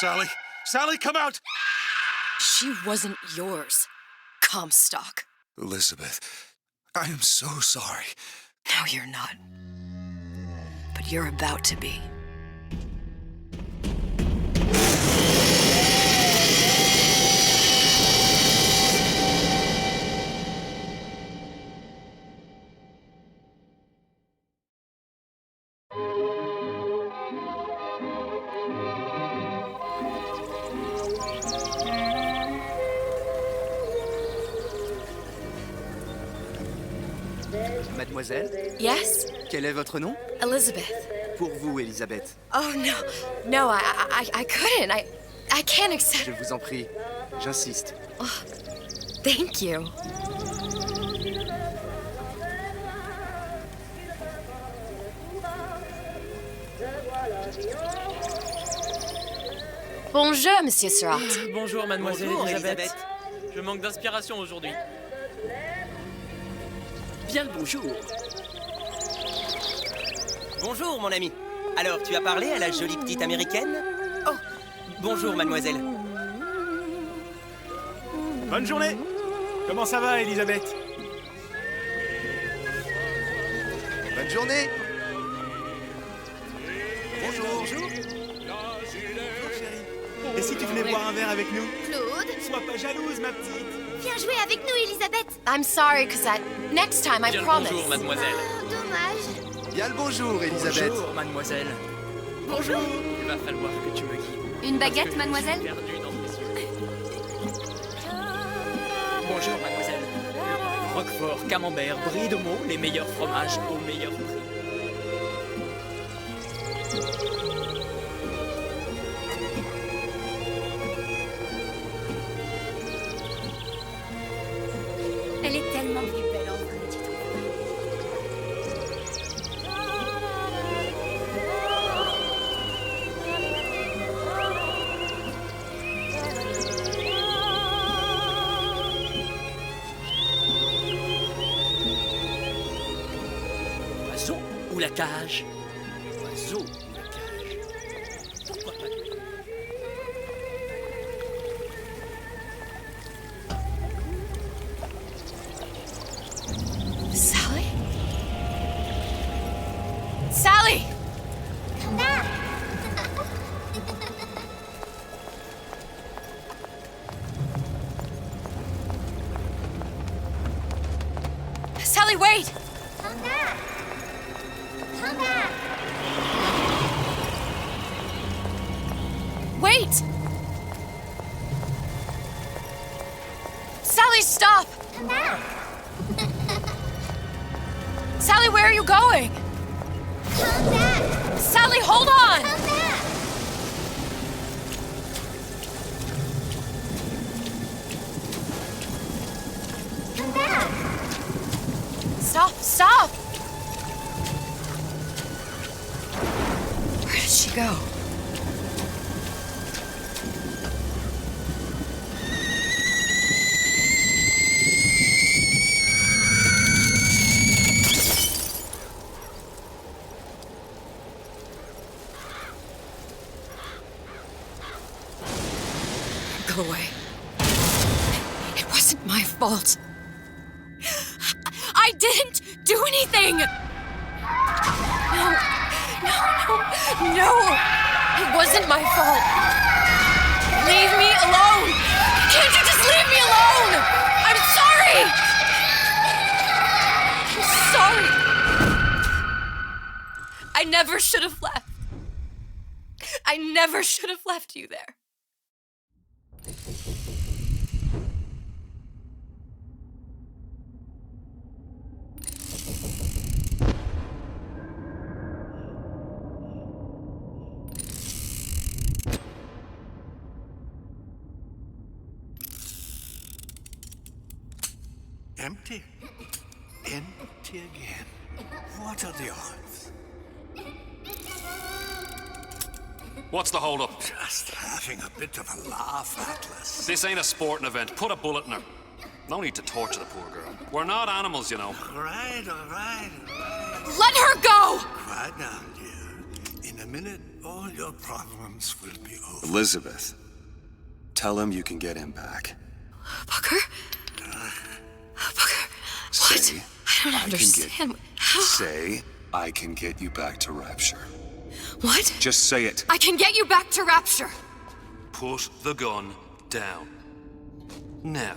Sally! Sally, come out! She wasn't yours, Comstock. Elizabeth, I am so sorry. No, you're not. But you're about to be. Mademoiselle, Yes? quel est votre nom? Elizabeth. Pour vous, Elisabeth. Oh, no, I couldn't. I can't accept. Je vous en prie, j'insiste. Oh, thank you. Bonjour, Monsieur Surratt. Bonjour, mademoiselle Bonjour, Elisabeth. Je manque d'inspiration aujourd'hui. Bien le bonjour. Bonjour, mon ami. Alors, tu as parlé à la jolie petite américaine? Oh, bonjour, mademoiselle. Bonne journée. Comment ça va, Elisabeth? Bonne journée. Bonjour. Bonjour. Et si tu venais boire un verre avec nous? Claude, Sois pas jalouse, ma petite. viens jouer avec nous, Elisabeth. I'm sorry, next time I Bien le promise. bonjour, mademoiselle. Oh, dommage. Bien le bonjour, Elisabeth. Bonjour, mademoiselle. Bonjour. Il va falloir que tu me guides. Une Parce baguette, que mademoiselle? Je suis perdu dans mes yeux. Bonjour, mademoiselle. Roquefort, camembert, brie de Meaux, les meilleurs fromages au meilleur prix. Elle est tellement plus belle en vrai, dis donc. Oiseau ou la cage? Oiseau ou la cage? Pourquoi pas? Sally? Sally! Sally, wait! Come back. Come back. Wait! Sally, stop! Come back. Sally, where are you going? Come back. Sally, hold on! Come back. Come back. Stop! Where did she go? Go away. It wasn't my fault. I didn't do anything! No! It wasn't my fault! Leave me alone! Can't you just leave me alone? I'm sorry! I'm sorry! I never should have left. I never should have left you there. Empty. Empty again. What are the odds? What's the hold-up? Just having a bit of a laugh, Atlas. This ain't a sporting event. Put a bullet in her. No need to torture the poor girl. We're not animals, you know. All right. Let her go! Quiet down, dear. In a minute, all your problems will be over. Elizabeth, tell him you can get him back. Booker? Booker, what? Say, I don't understand. How? Say, I can get you back to Rapture. What? Just say it. I can get you back to Rapture. Put the gun down. Now,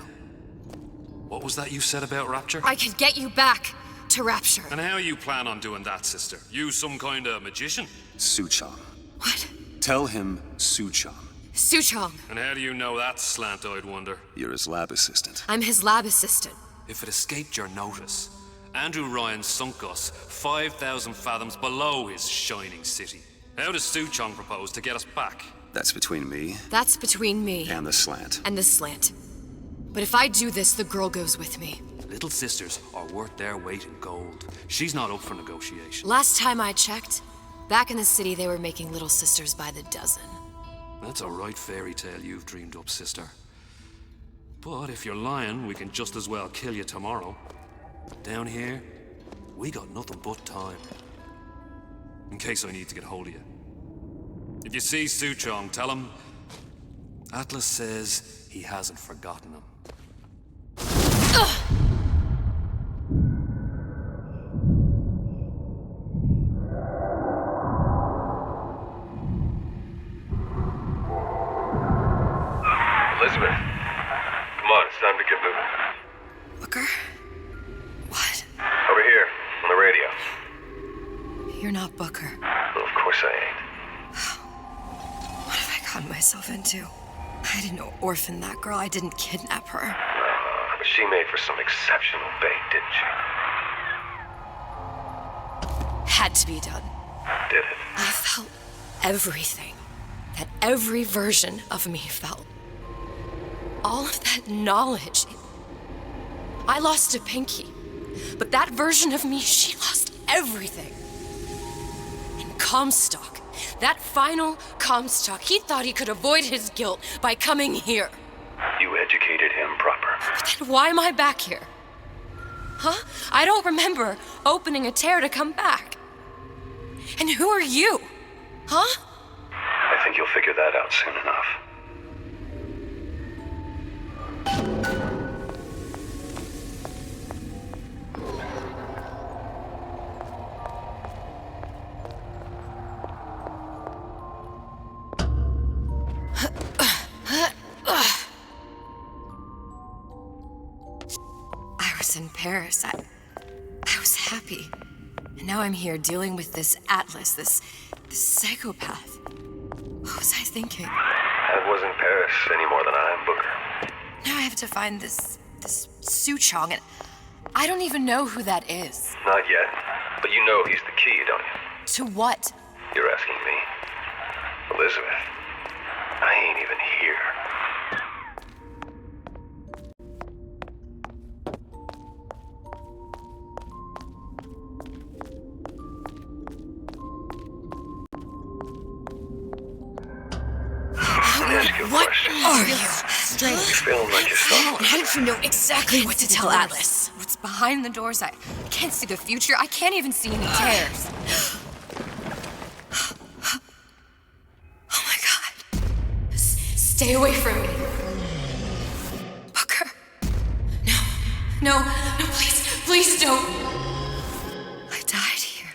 what was that you said about Rapture? I can get you back to Rapture. And how you plan on doing that, sister? You some kind of magician? Suchong. What? Tell him Suchong. Suchong. And how do you know that, slant-eyed wonder? You're his lab assistant. I'm his lab assistant. If it escaped your notice, Andrew Ryan sunk us 5,000 fathoms below his shining city. How does Suchong propose to get us back? That's between me That's between me and the slant. and the slant. But if I do this, the girl goes with me. Little sisters are worth their weight in gold. She's not up for negotiation. Last time I checked, back in the city they were making little sisters by the dozen. That's a right fairy tale you've dreamed up, sister. But if you're lying, we can just as well kill you tomorrow. Down here, we got nothing but time. In case I need to get hold of you. If you see Suchong, tell him Atlas says he hasn't forgotten him. Elizabeth, come on, it's time to get moving. Booker? What? Over here, on the radio. You're not Booker. Well, of course I ain't. What have I gotten myself into? I didn't orphan that girl. I didn't kidnap her. But she made for some exceptional bait, didn't she? Had to be done. Did it? I felt everything that every version of me felt. All of that knowledge. I lost a pinky, but that version of me, she lost everything. And Comstock, that final Comstock, he thought he could avoid his guilt by coming here. You educated him proper. But then why am I back here? Huh? I don't remember opening a tear to come back. And who are you? Huh? I think you'll figure that out soon enough. I was in Paris. I was happy. And now I'm here dealing with this Atlas, this psychopath. What was I thinking? I wasn't Paris any more than I am Booker. Now I have to find this Suchong, and I don't even know who that is. Not yet, but you know he's the key, don't you? To what? You're asking me. Elizabeth, I ain't even here. What are you? You're feeling like yourself. How did you know exactly what to tell Atlas? What's behind the doors? I can't see the future. I can't even see any tears. Oh my God. Stay away from me. Booker. No, please don't. I died here.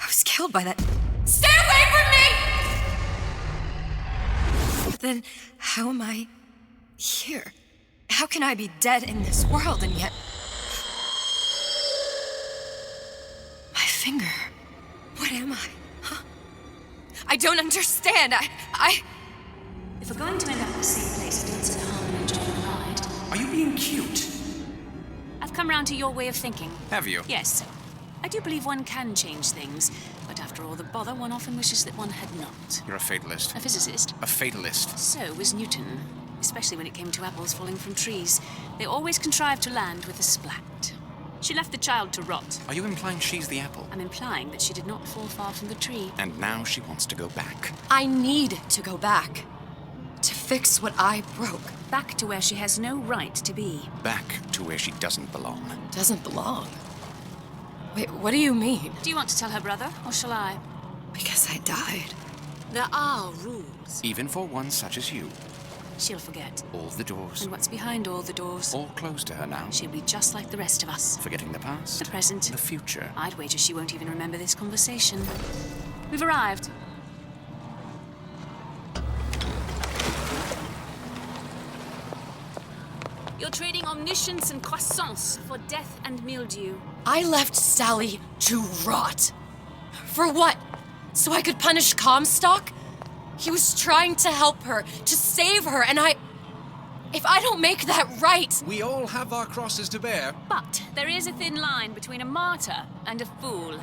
I was killed by that. Stay away from me! But then, how am I here? How can I be dead in this world and yet... My finger. What am I? Huh? I don't understand. I... If we're going to end up at the same place, it doesn't harm in enjoying the ride. Are you being cute? I've come round to your way of thinking. Have you? Yes. I do believe one can change things, but after all the bother, one often wishes that one had not. You're a fatalist. A physicist. A fatalist. So was Newton, especially when it came to apples falling from trees. They always contrived to land with a splat. She left the child to rot. Are you implying she's the apple? I'm implying that she did not fall far from the tree. And now she wants to go back. I need to go back. To fix what I broke. Back to where she has no right to be. Back to where she doesn't belong. Doesn't belong? Wait, what do you mean? Do you want to tell her brother, or shall I? Because I died. There are rules. Even for one such as you. She'll forget. All the doors. And what's behind all the doors? All closed to her now. She'll be just like the rest of us. Forgetting the past. The present. The future. I'd wager she won't even remember this conversation. We've arrived. You're trading omniscience and croissance for death and mildew. I left Sally to rot. For what? So I could punish Comstock? He was trying to help her, to save her, and if I don't make that right... We all have our crosses to bear. But there is a thin line between a martyr and a fool.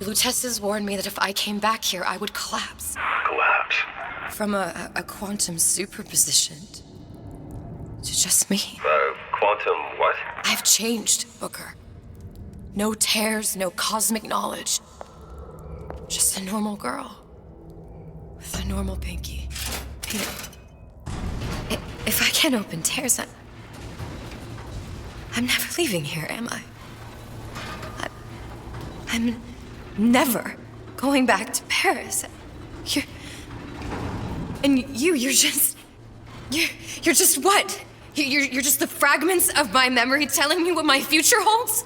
Lutesses warned me that if I came back here, I would collapse. Collapse? From a quantum superposition to just me. Quantum what? I've changed, Booker. No tears, no cosmic knowledge. Just a normal girl. With a normal pinky. Peter, if I can't open tears, I'm never leaving here, am I? I'm never going back to Paris. You're just what? You're just the fragments of my memory telling me what my future holds?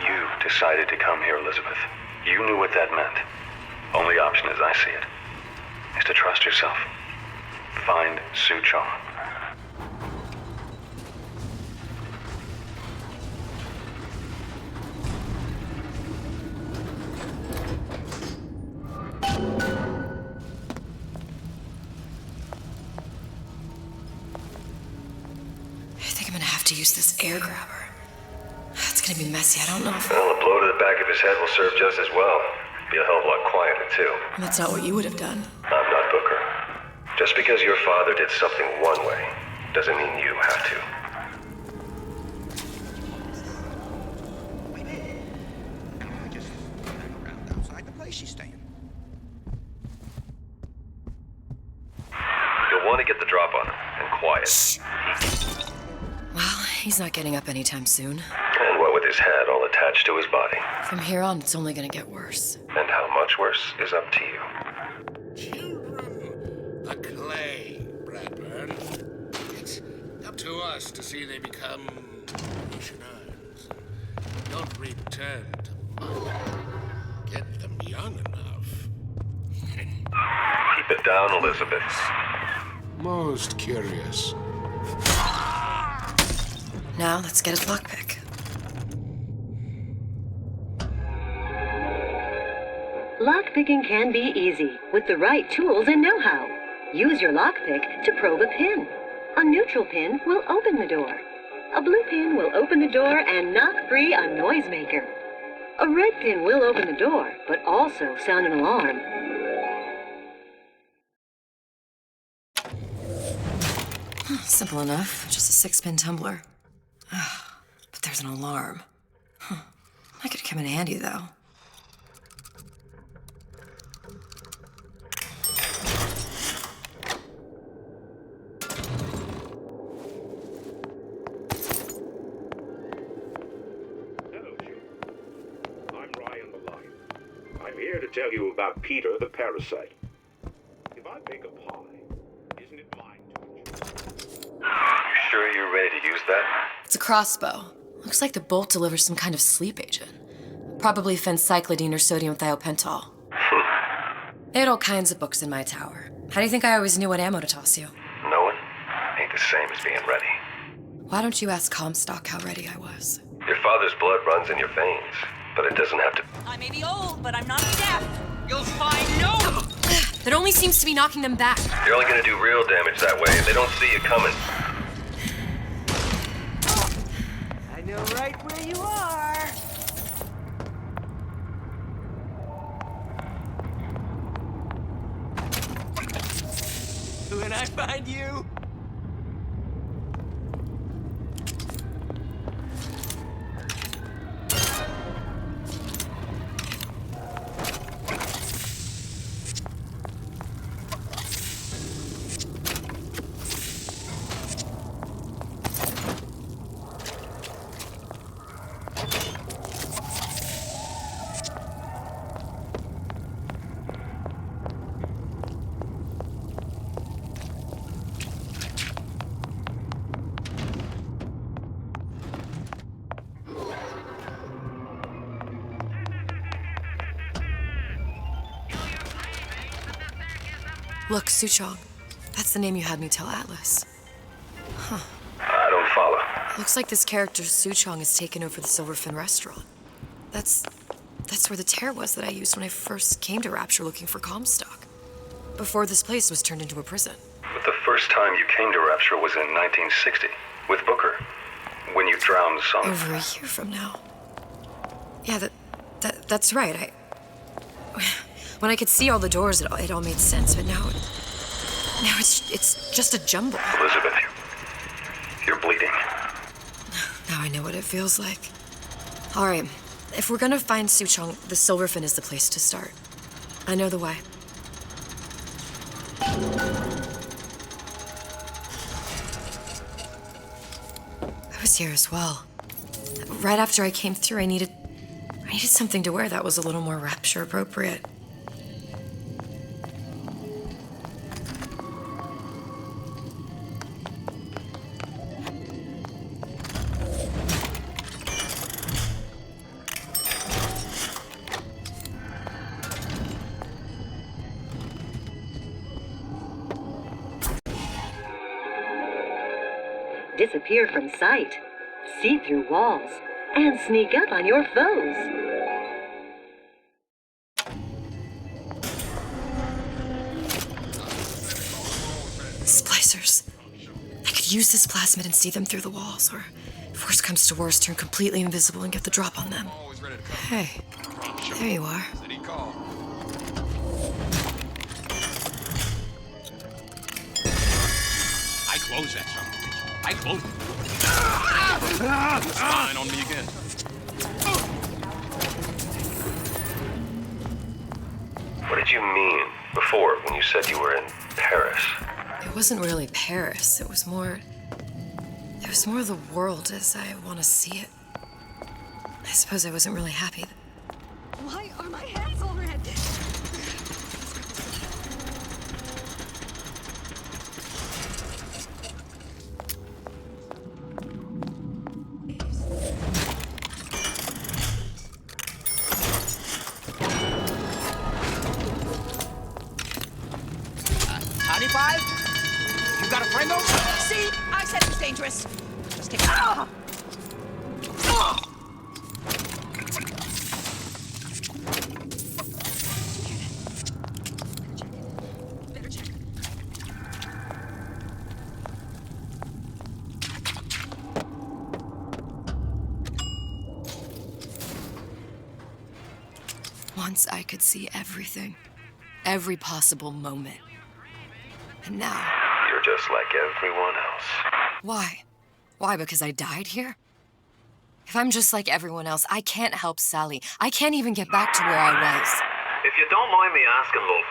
You decided to come here, Elizabeth. You knew what that meant. Only option, as I see it, is to trust yourself. Find Sue Chong. To use this air grabber. It's gonna be messy, I don't know if... Well, a blow to the back of his head will serve just as well. Be a hell of a lot quieter, too. That's not what you would have done. I'm not Booker. Just because your father did something one way, doesn't mean you have to. Just around outside the place she's staying. You'll want to get the drop on him, and quiet. Well, he's not getting up anytime soon. And what with his head all attached to his body. From here on, it's only gonna get worse. And how much worse is up to you. Children, the clay, Bradburn. It's up to us to see they become missionaries. Don't return to mother. Get them young enough. Keep it down, Elizabeth. Most curious. Now, let's get his lockpick. Lockpicking can be easy with the right tools and know-how. Use your lockpick to probe a pin. A neutral pin will open the door. A blue pin will open the door and knock free a noisemaker. A red pin will open the door, but also sound an alarm. Simple enough. Just a 6-pin tumbler. But there's an alarm. That could come in handy, though. Hello, Jim. I'm Ryan the Lion. I'm here to tell you about Peter the Parasite. If I bake a pie, isn't it mine to enjoy? You sure you're ready to use that? It's a crossbow. Looks like the bolt delivers some kind of sleep agent. Probably phencyclidine or sodium thiopental. They had all kinds of books in my tower. How do you think I always knew what ammo to toss you? Knowing ain't the same as being ready. Why don't you ask Comstock how ready I was? Your father's blood runs in your veins, but it doesn't have to... I may be old, but I'm not deaf. You'll find no... That only seems to be knocking them back. You're only gonna do real damage that way if they don't see you coming. I know right where you are. When I find you... Look, Suchong. That's the name you had me tell Atlas. Huh. I don't follow. Looks like this character, Suchong, has taken over the Silverfin restaurant. That's where the tear was that I used when I first came to Rapture looking for Comstock. Before this place was turned into a prison. But the first time you came to Rapture was in 1960, with Booker. When you drowned some... Over a year from now. Yeah, that's right. When I could see all the doors, it all made sense, but now it's just a jumble. Elizabeth, you're bleeding. Now I know what it feels like. All right, if we're gonna find Suchong, the Silverfin is the place to start. I know the way. I was here as well. Right after I came through, I needed something to wear that was a little more Rapture appropriate. Disappear from sight, see through walls, and sneak up on your foes. Splicers. I could use this plasmid and see them through the walls, or if worst comes to worst, turn completely invisible and get the drop on them. Hey, there you are. I close that son of a bitch. I close it. It's fine on me again. What did you mean before when you said you were in Paris? It wasn't really Paris. It was more the world as I want to see it. I suppose I wasn't really happy. Why are my hands all red? You got a friend over? See, I said it was dangerous. Just take it. Ah! Once I could see everything. Every possible moment. And now... You're just like everyone else. Why? Why, because I died here? If I'm just like everyone else, I can't help Sally. I can't even get back to where I was. If you don't mind me asking, love,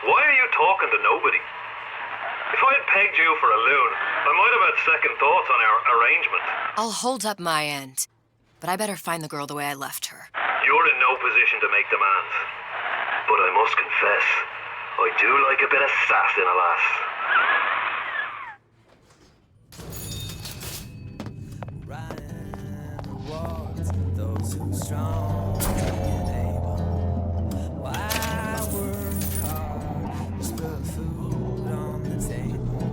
why are you talking to nobody? If I had pegged you for a loon, I might have had second thoughts on our arrangement. I'll hold up my end. But I better find the girl the way I left her. You're in no position to make demands. But I must confess, I do like a bit of sass in a lass. Those who strong and able. Why work hard? Just put food on the table.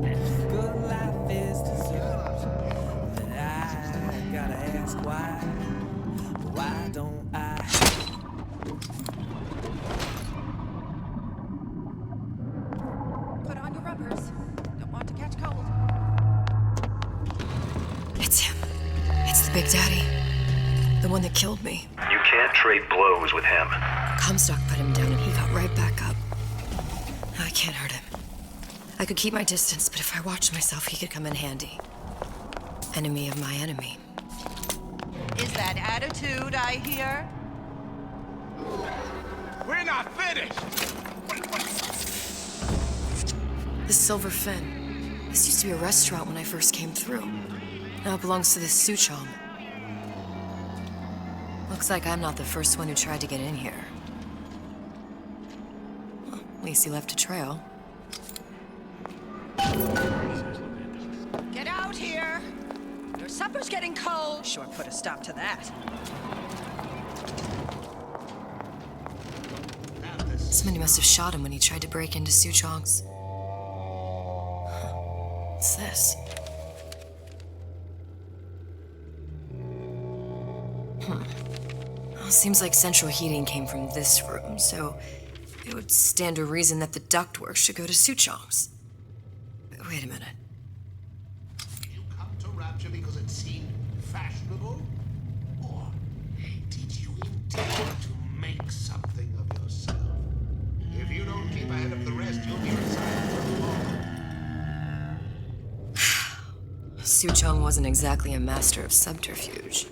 And good life is deserved. But I gotta ask why. Why don't I? Put on your rubbers. Don't want to catch cold. It's him. It's the Big Daddy. The one that killed me. You can't trade blows with him. Comstock put him down and he got right back up. I can't hurt him. I could keep my distance, but if I watched myself, he could come in handy. Enemy of my enemy. Is that attitude I hear? We're not finished! The Silverfin. This used to be a restaurant when I first came through. Now it belongs to this Suchong. Looks like I'm not the first one who tried to get in here. Well, at least he left a trail. Get out here! Your supper's getting cold. Sure put a stop to that. Somebody must have shot him when he tried to break into Souchong's. What's this? Well, seems like central heating came from this room, so it would stand to reason that the ductwork should go to Souchong's. But wait a minute. You come to Rapture because it seemed fashionable? Or did you intend to make something of yourself? If you don't keep ahead of the rest, you'll be resigned for tomorrow. Souchong wasn't exactly a master of subterfuge.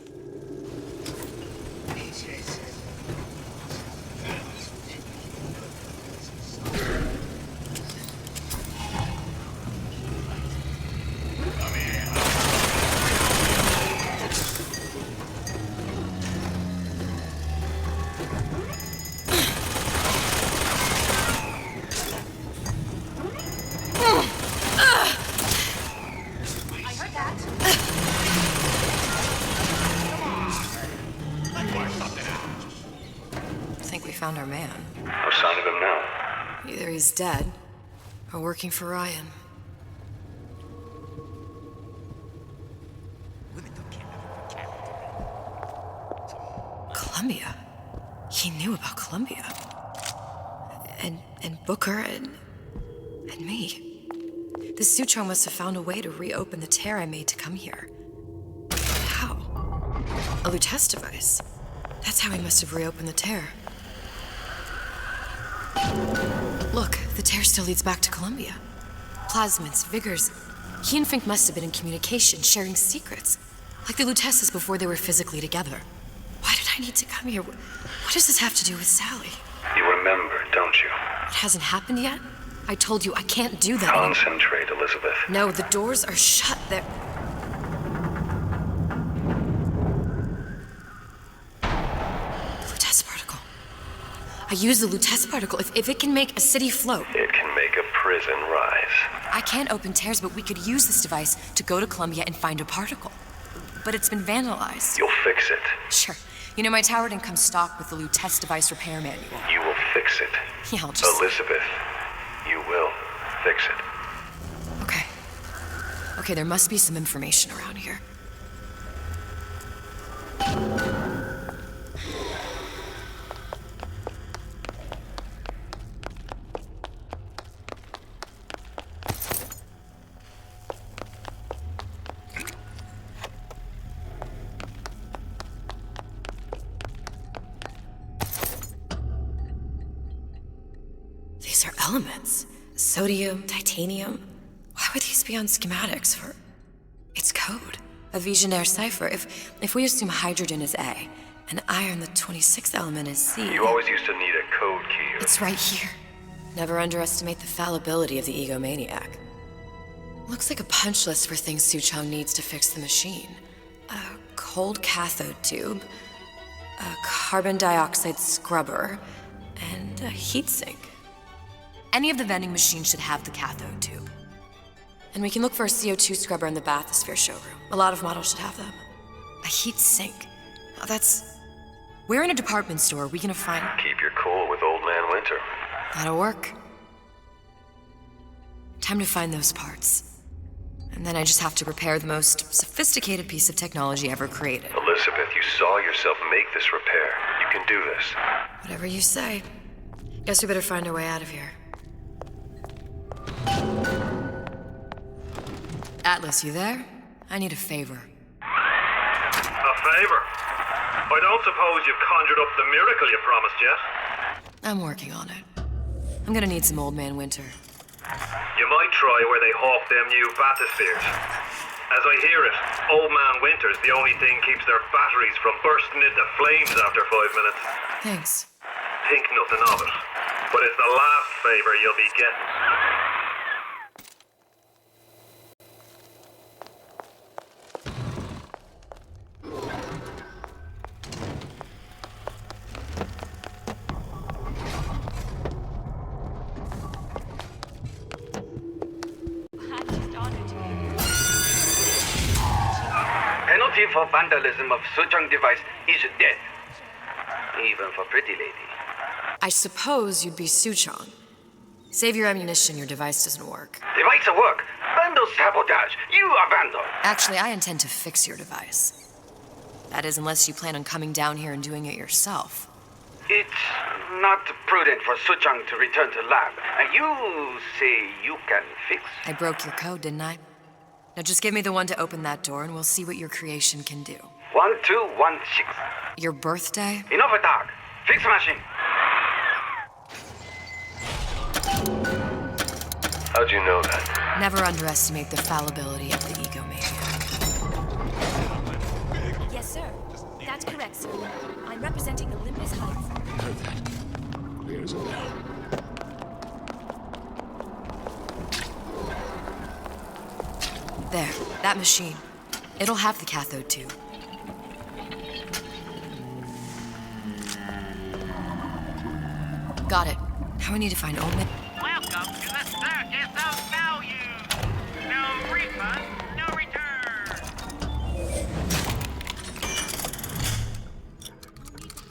Found our man. No sign of him now. Either he's dead, or working for Ryan. Columbia? He knew about Columbia. And Booker and me. The Souchong must have found a way to reopen the tear I made to come here. How? A Lutece device. That's how he must have reopened the tear. Look, the tear still leads back to Columbia. Plasmids, vigors. He and Fink must have been in communication, sharing secrets. Like the Luteces before they were physically together. Why did I need to come here? What does this have to do with Sally? You remember, don't you? It hasn't happened yet? I told you I can't do that anymore. Concentrate, Elizabeth. No, the doors are shut. They're... Lutece particle. I use the Lutece particle. If it can make a city float... It can make a prison rise. I can't open tears, but we could use this device to go to Columbia and find a particle. But it's been vandalized. You'll fix it. Sure. You know, my tower didn't come stocked with the Lutece device repair manual. You will fix it. Yeah, I'll just... Elizabeth, you will fix it. Okay. Okay, there must be some information around here. These are elements. Sodium, titanium. Why would these be on schematics for... It's code. A Visionaire cipher. If we assume hydrogen is A, and iron, the 26th element, is C... You always used to need a code key. It's right here. Never underestimate the fallibility of the egomaniac. Looks like a punch list for things Souchong needs to fix the machine. A cold cathode tube, a carbon dioxide scrubber, and a heatsink. Any of the vending machines should have the cathode tube. And we can look for a CO2 scrubber in the bathysphere showroom. A lot of models should have them. A heat sink. Oh, that's... We're in a department store. We can find... Keep your cool with Old Man Winter. That'll work. Time to find those parts. And then I just have to repair the most sophisticated piece of technology ever created. Elizabeth, you saw yourself make this repair. You can do this. Whatever you say. Guess we better find our way out of here. Atlas, you there? I need a favor. A favor? I don't suppose you've conjured up the miracle you promised yet? I'm working on it. I'm gonna need some Old Man Winter. You might try where they hawk them new bathyspheres. As I hear it, Old Man Winter's the only thing keeps their batteries from bursting into flames after 5 minutes. Thanks. Think nothing of it. But it's the last favor you'll be getting. Penalty for vandalism of Souchong device is death. Even for pretty lady. I suppose you'd be Suchong. Save your ammunition, your device doesn't work. Device work. Vandal sabotage. You are vandal. Actually, I intend to fix your device. That is, unless you plan on coming down here and doing it yourself. It's not prudent for Suchang to return to lab. You say you can fix? I broke your code, didn't I? Now just give me the one to open that door and we'll see what your creation can do. 1216. Your birthday? Enough attack. Fix machine. How'd you know that? Never underestimate the fallibility of the egomaniac. Yes, sir. That's correct, sir. I'm representing Olympus Heights. Heard that. Clear as a bell. There, that machine. It'll have the cathode tube. Got it. Now we need to find Omen. Welcome to the circus of value. No refund, no return.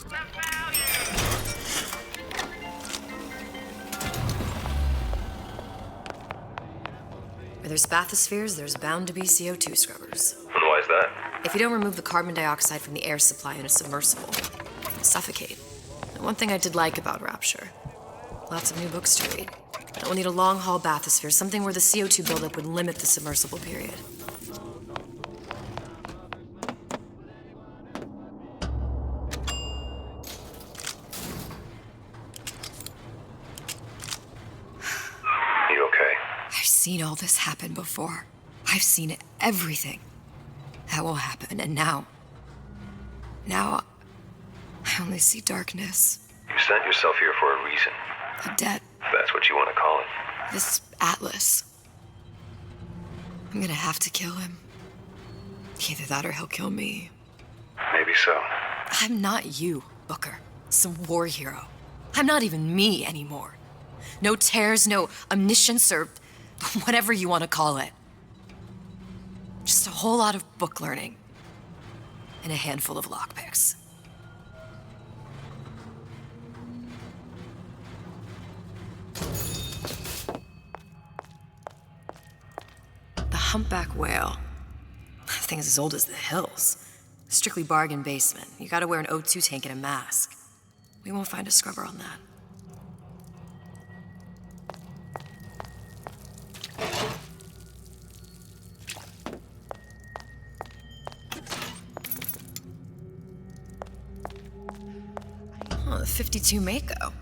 The value. Where there's bathyspheres, there's bound to be CO2 scrubbers. And why is that? If you don't remove the carbon dioxide from the air supply in a submersible, you'll suffocate. And one thing I did like about Rapture, lots of new books to read. But we'll need a long-haul bathysphere, something where the CO2 buildup would limit the submersible period. You okay? I've seen all this happen before. I've seen everything that will happen, and now I only see darkness. You sent yourself here for a reason. A debt. If that's what you want to call it. This Atlas. I'm gonna have to kill him. Either that or he'll kill me. Maybe so. I'm not you, Booker. Some war hero. I'm not even me anymore. No tears, no omniscience, or whatever you want to call it. Just a whole lot of book learning. And a handful of lockpicks. The humpback whale. That thing is as old as the hills. Strictly bargain basement. You gotta wear an O2 tank and a mask. We won't find a scrubber on that. Oh, the 52 Mako.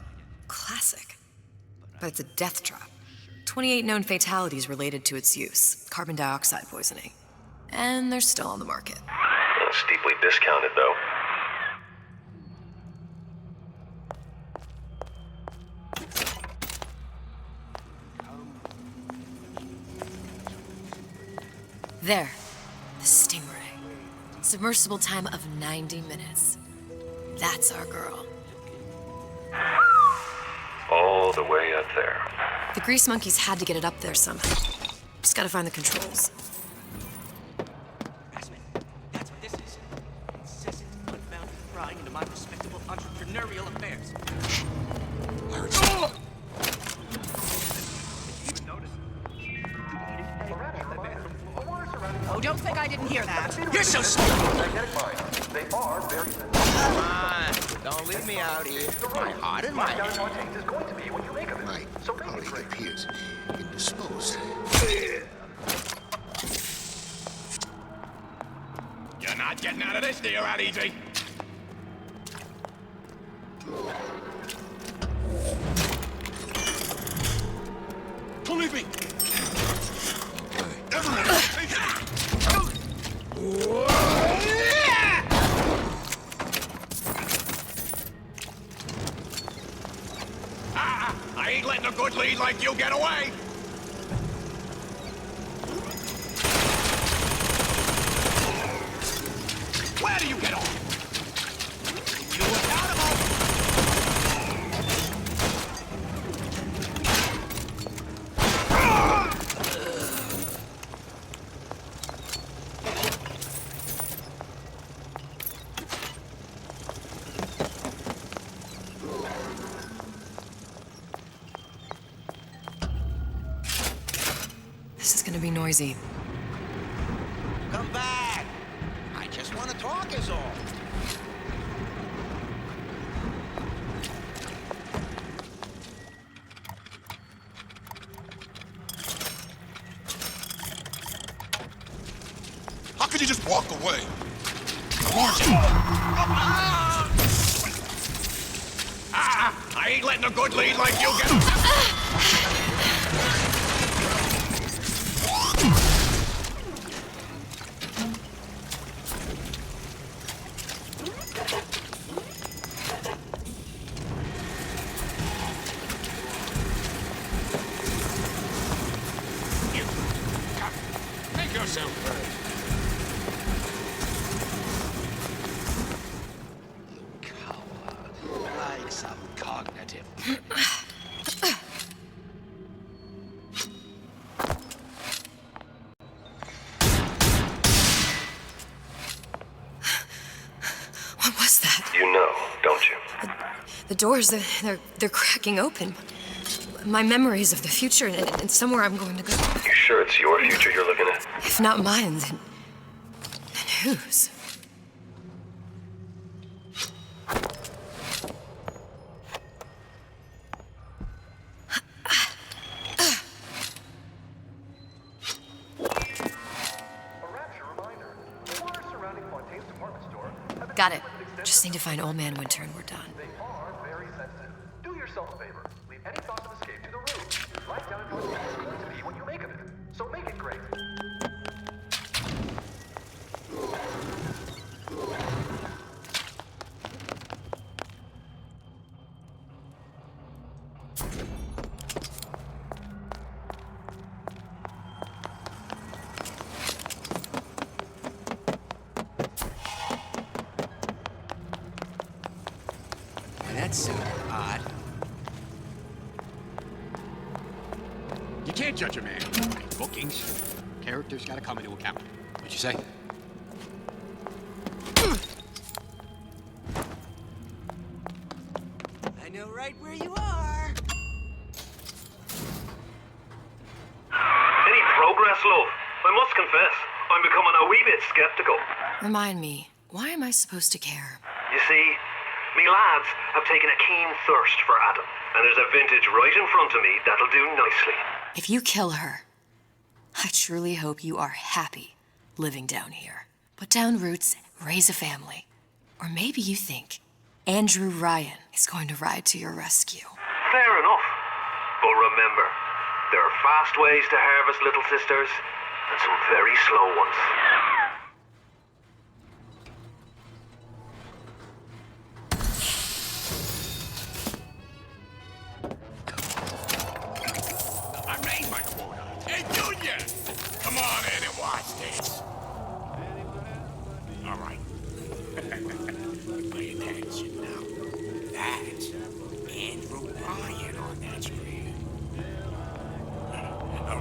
Classic. But it's a death trap. 28 known fatalities related to its use. Carbon dioxide poisoning. And they're still on the market. Steeply discounted, though. There. The Stingray. Submersible time of 90 minutes. That's our girl. All the way up there. The grease monkeys had to get it up there somehow. Just gotta find the controls. That's what this is. Incessant, unbound prying into my respectable entrepreneurial affairs. Oh, don't think I didn't hear that. You're so stupid! Come on, don't leave me out here. My heart and mind. My colleague appears indisposed. You're not getting out of this deal that easy. Don't leave me! I ain't letting a good lead like you get away! Where do you get off? You accountable! noisy. Come back! I just want to talk is all. How could you just walk away? I ain't letting a good lead like you get. Make yourself heard. You coward. Like some cognitive. What was that? You know, don't you? The doors, they're cracking open. My memories of the future and somewhere I'm going to go. You sure it's your future you're looking at? If not mine, then whose? Got it. Just need to find Old Man Winter and we're done. Do yourself a favor. Leave any thoughts of escape to the room. Write down what it's going to be what you make of it. So make it great. That sounded odd. You can't judge a man by bookings. Character's gotta come into account. What'd you say? I know right where you are. Any progress, love? I must confess, I'm becoming a wee bit skeptical. Remind me, why am I supposed to care? You see, me lads have taken a keen thirst for Adam, and there's a vintage right in front of me that'll do nicely. If you kill her, I truly hope you are happy living down here. Put down roots, raise a family. Or maybe you think Andrew Ryan is going to ride to your rescue. Fair enough. But remember, there are fast ways to harvest little sisters, and some very slow ones. I made my quota. Hey, Junior! Come on in and watch this. All right. Pay attention now. That's Andrew Ryan on that screen.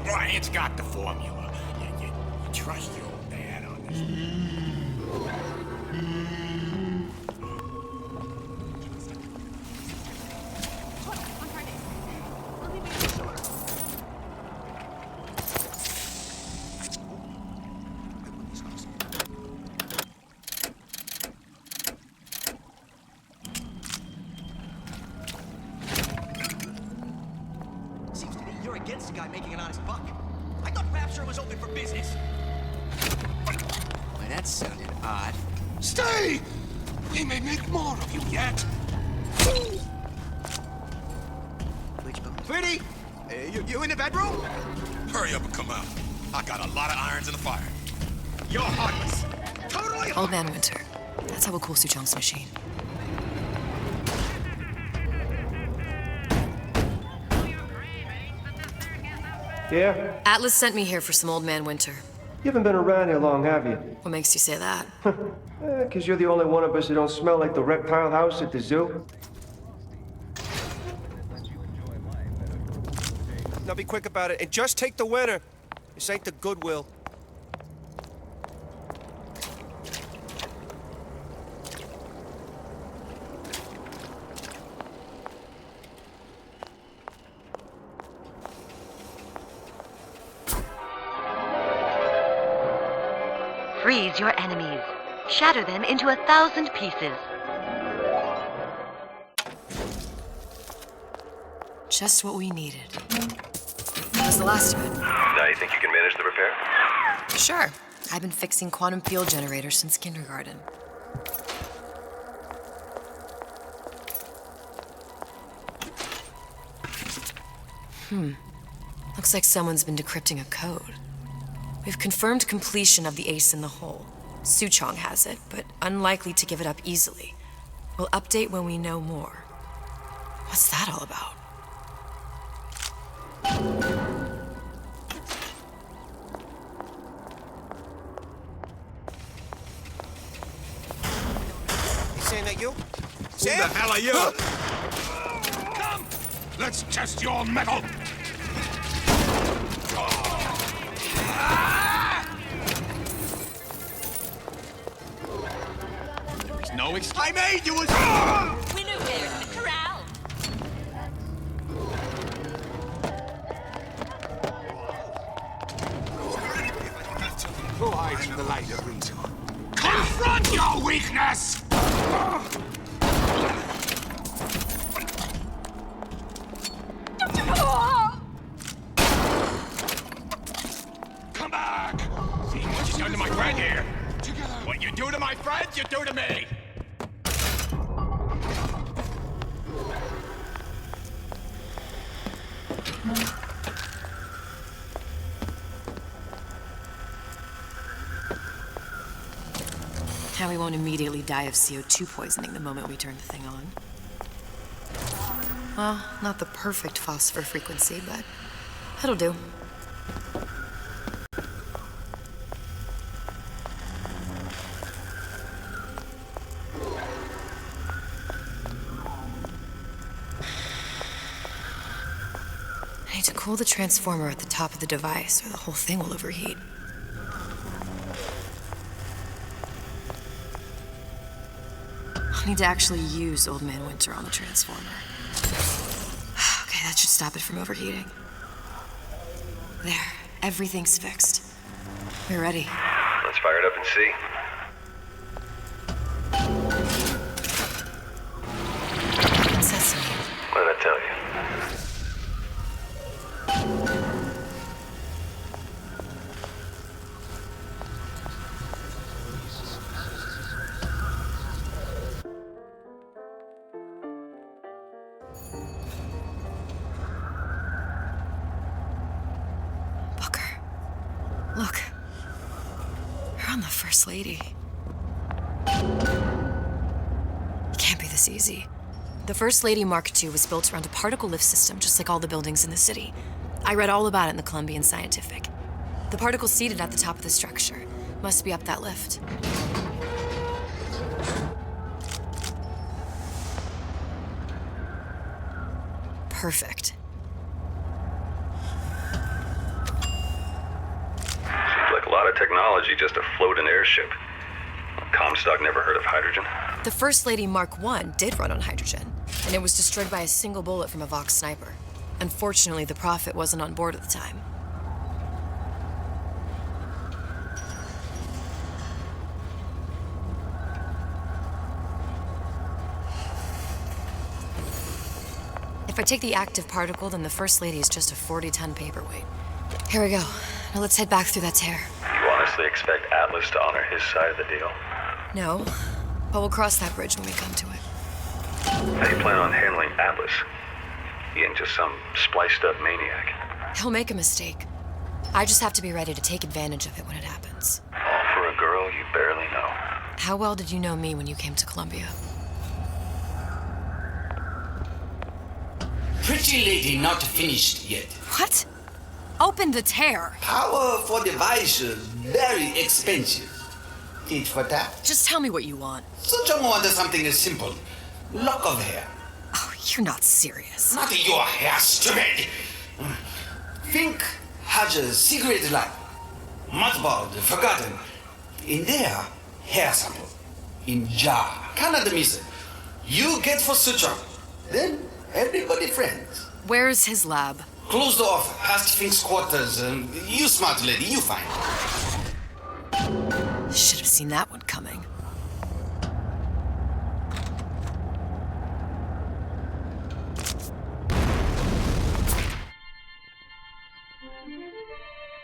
Ryan's got the formula. You trust your old dad on this. Seems to me you're against a guy making an honest buck. I thought Rapture was open for business. Why, that sounded odd. Stay! We may make more of you yet. Pretty? You in the bedroom? Hurry up and come out. I got a lot of irons in the fire. You're heartless. Totally Old Man Winter. That's how we'll cool Suchong's machine. Yeah? Atlas sent me here for some Old Man Winter. You haven't been around here long, have you? What makes you say that? 'Cause you're the only one of us that don't smell like the reptile house at the zoo. Now be quick about it, and just take the winner. This ain't the Goodwill. freeze your enemies. Shatter them into 1,000 pieces. Just what we needed. That was the last of it. Now you think you can manage the repair? Sure. I've been fixing quantum field generators since kindergarten. Looks like someone's been decrypting a code. We've confirmed completion of the ace in the hole. Suchong has it, but unlikely to give it up easily. We'll update when we know more. What's that all about? You saying that you? Who the hell are you? Come! Let's test your metal! There's no excuse. I made you a... We knew bears in the corral. Who hides in the light of reason? Confront your weakness! Come back! See what you done to my friend here? What you do to my friends, you do to me! Now we won't immediately die of CO2 poisoning the moment we turn the thing on. Well, not the perfect phosphor frequency, but it'll do. I need to cool the transformer at the top of the device, or the whole thing will overheat. I'll need to actually use Old Man Winter on the transformer. Okay, that should stop it from overheating. There, everything's fixed. We're ready. Let's fire it up and see. Sesame. What did I tell you? Look. We're on the First Lady. It can't be this easy. The First Lady Mark II was built around a particle lift system, just like all the buildings in the city. I read all about it in the Columbian Scientific. The particle's seated at the top of the structure. Must be up that lift. Perfect. A lot of technology just to float an airship. Comstock never heard of hydrogen. The First Lady Mark I did run on hydrogen, and it was destroyed by a single bullet from a Vox sniper. Unfortunately, the Prophet wasn't on board at the time. If I take the active particle, then the First Lady is just a 40-ton paperweight. Here we go. Now let's head back through that tear. You honestly expect Atlas to honor his side of the deal? No, but we'll cross that bridge when we come to it. How do you plan on handling Atlas? He ain't just some spliced-up maniac. He'll make a mistake. I just have to be ready to take advantage of it when it happens. All for a girl you barely know. How well did you know me when you came to Columbia? Pretty lady not finished yet. What? Open the tear. Power for device very expensive. Tit for tat. Just tell me what you want. Such a wonder something is simple. Lock of hair. Oh, you're not serious. Not your hair, stupid. Think has a secret life. Mothballed, forgotten. In there, hair sample. In jar. Canada miss. You get for Suchong. Then everybody friends. Where's his lab? Closed off, past Fink's quarters. You smart lady, you find. seen that one coming.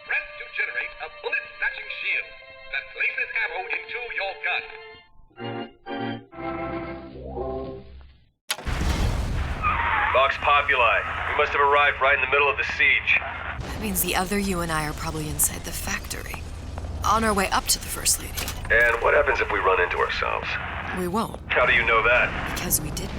Press to generate a bullet-snatching shield that places ammo into your gun. Vox Populi. We must have arrived right in the middle of the siege. That means the other you and I are probably inside the factory. On our way up to the First Lady. And what happens if we run into ourselves? We won't. How do you know that? Because we didn't.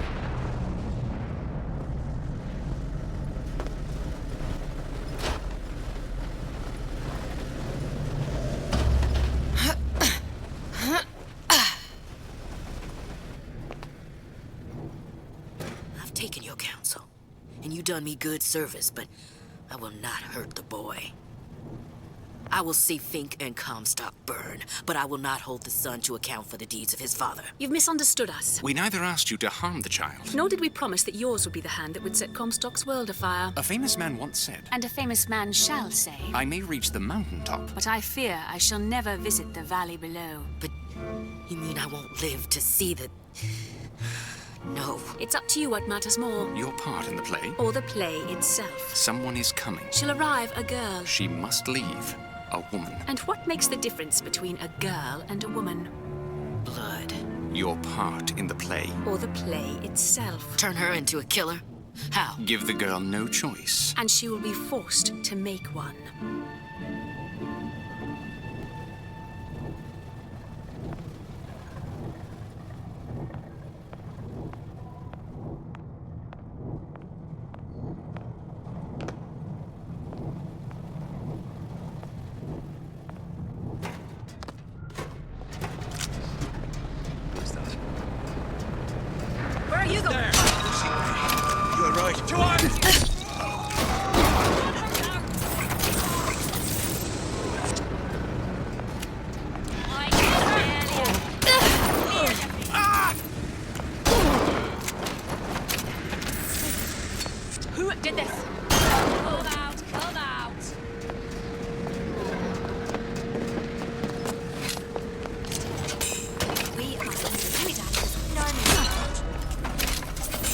I've taken your counsel, and you done me good service, but I will not hurt the boy. I will see Fink and Comstock burn, but I will not hold the son to account for the deeds of his father. You've misunderstood us. We neither asked you to harm the child. Nor did we promise that yours would be the hand that would set Comstock's world afire. A famous man once said, And a famous man shall say, I may reach the mountaintop, but I fear I shall never visit the valley below. But you mean I won't live to see the... No. It's up to you what matters more. Your part in the play? Or the play itself. Someone is coming. She'll arrive a girl. She must leave. A woman. And what makes the difference between a girl and a woman? Blood. Your part in the play. Or the play itself. Turn her into a killer? How? Give the girl no choice. And she will be forced to make one. Where are you going? You're right. To arms! Who did this? Cold out, cold out. We are under penny damage. No.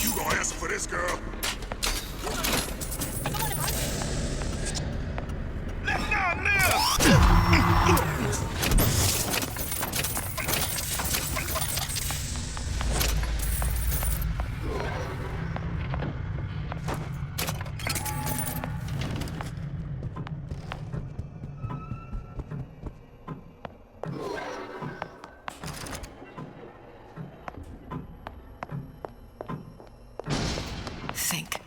You gonna answer for this, girl? Let not live! Think.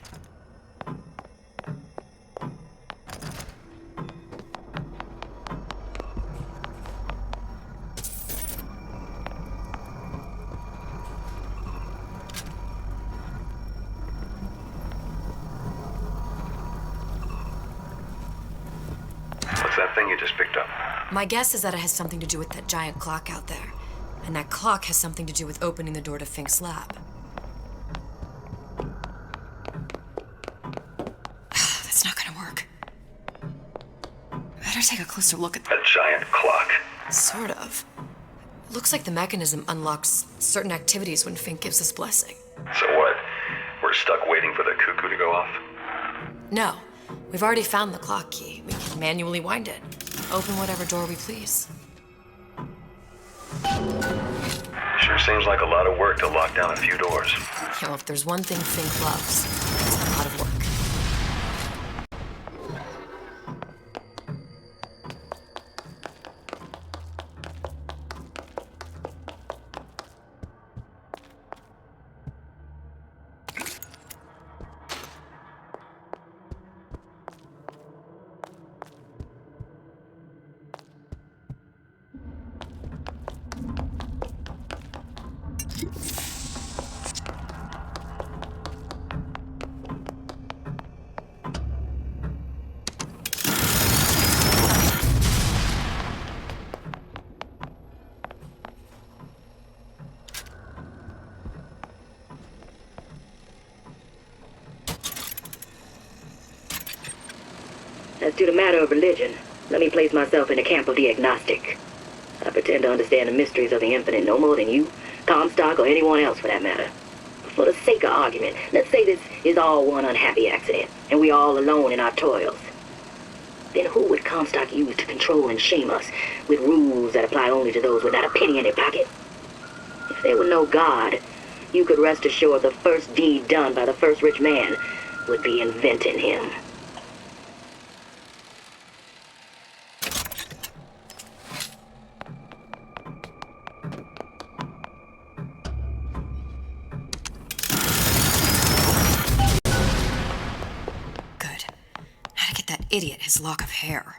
What's that thing you just picked up? My guess is that it has something to do with that giant clock out there. And that clock has something to do with opening the door to Fink's lab. That's not gonna work. Better take a closer look at A giant clock. Sort of. Looks like the mechanism unlocks certain activities when Fink gives his blessing. So what? We're stuck waiting for the cuckoo to go off? No. We've already found the clock key. We can manually wind it. Open whatever door we please. Sure seems like a lot of work to lock down a few doors. You know, if there's one thing Fink loves, it's a lot of work. As to the matter of religion, let me place myself in the camp of the agnostic. I pretend to understand the mysteries of the infinite no more than you, Comstock, or anyone else for that matter. For the sake of argument, let's say this is all one unhappy accident, and we all alone in our toils. Then who would Comstock use to control and shame us with rules that apply only to those without a penny in their pocket? If there were no God, you could rest assured the first deed done by the first rich man would be inventing him. Good. How to get that idiot his lock of hair.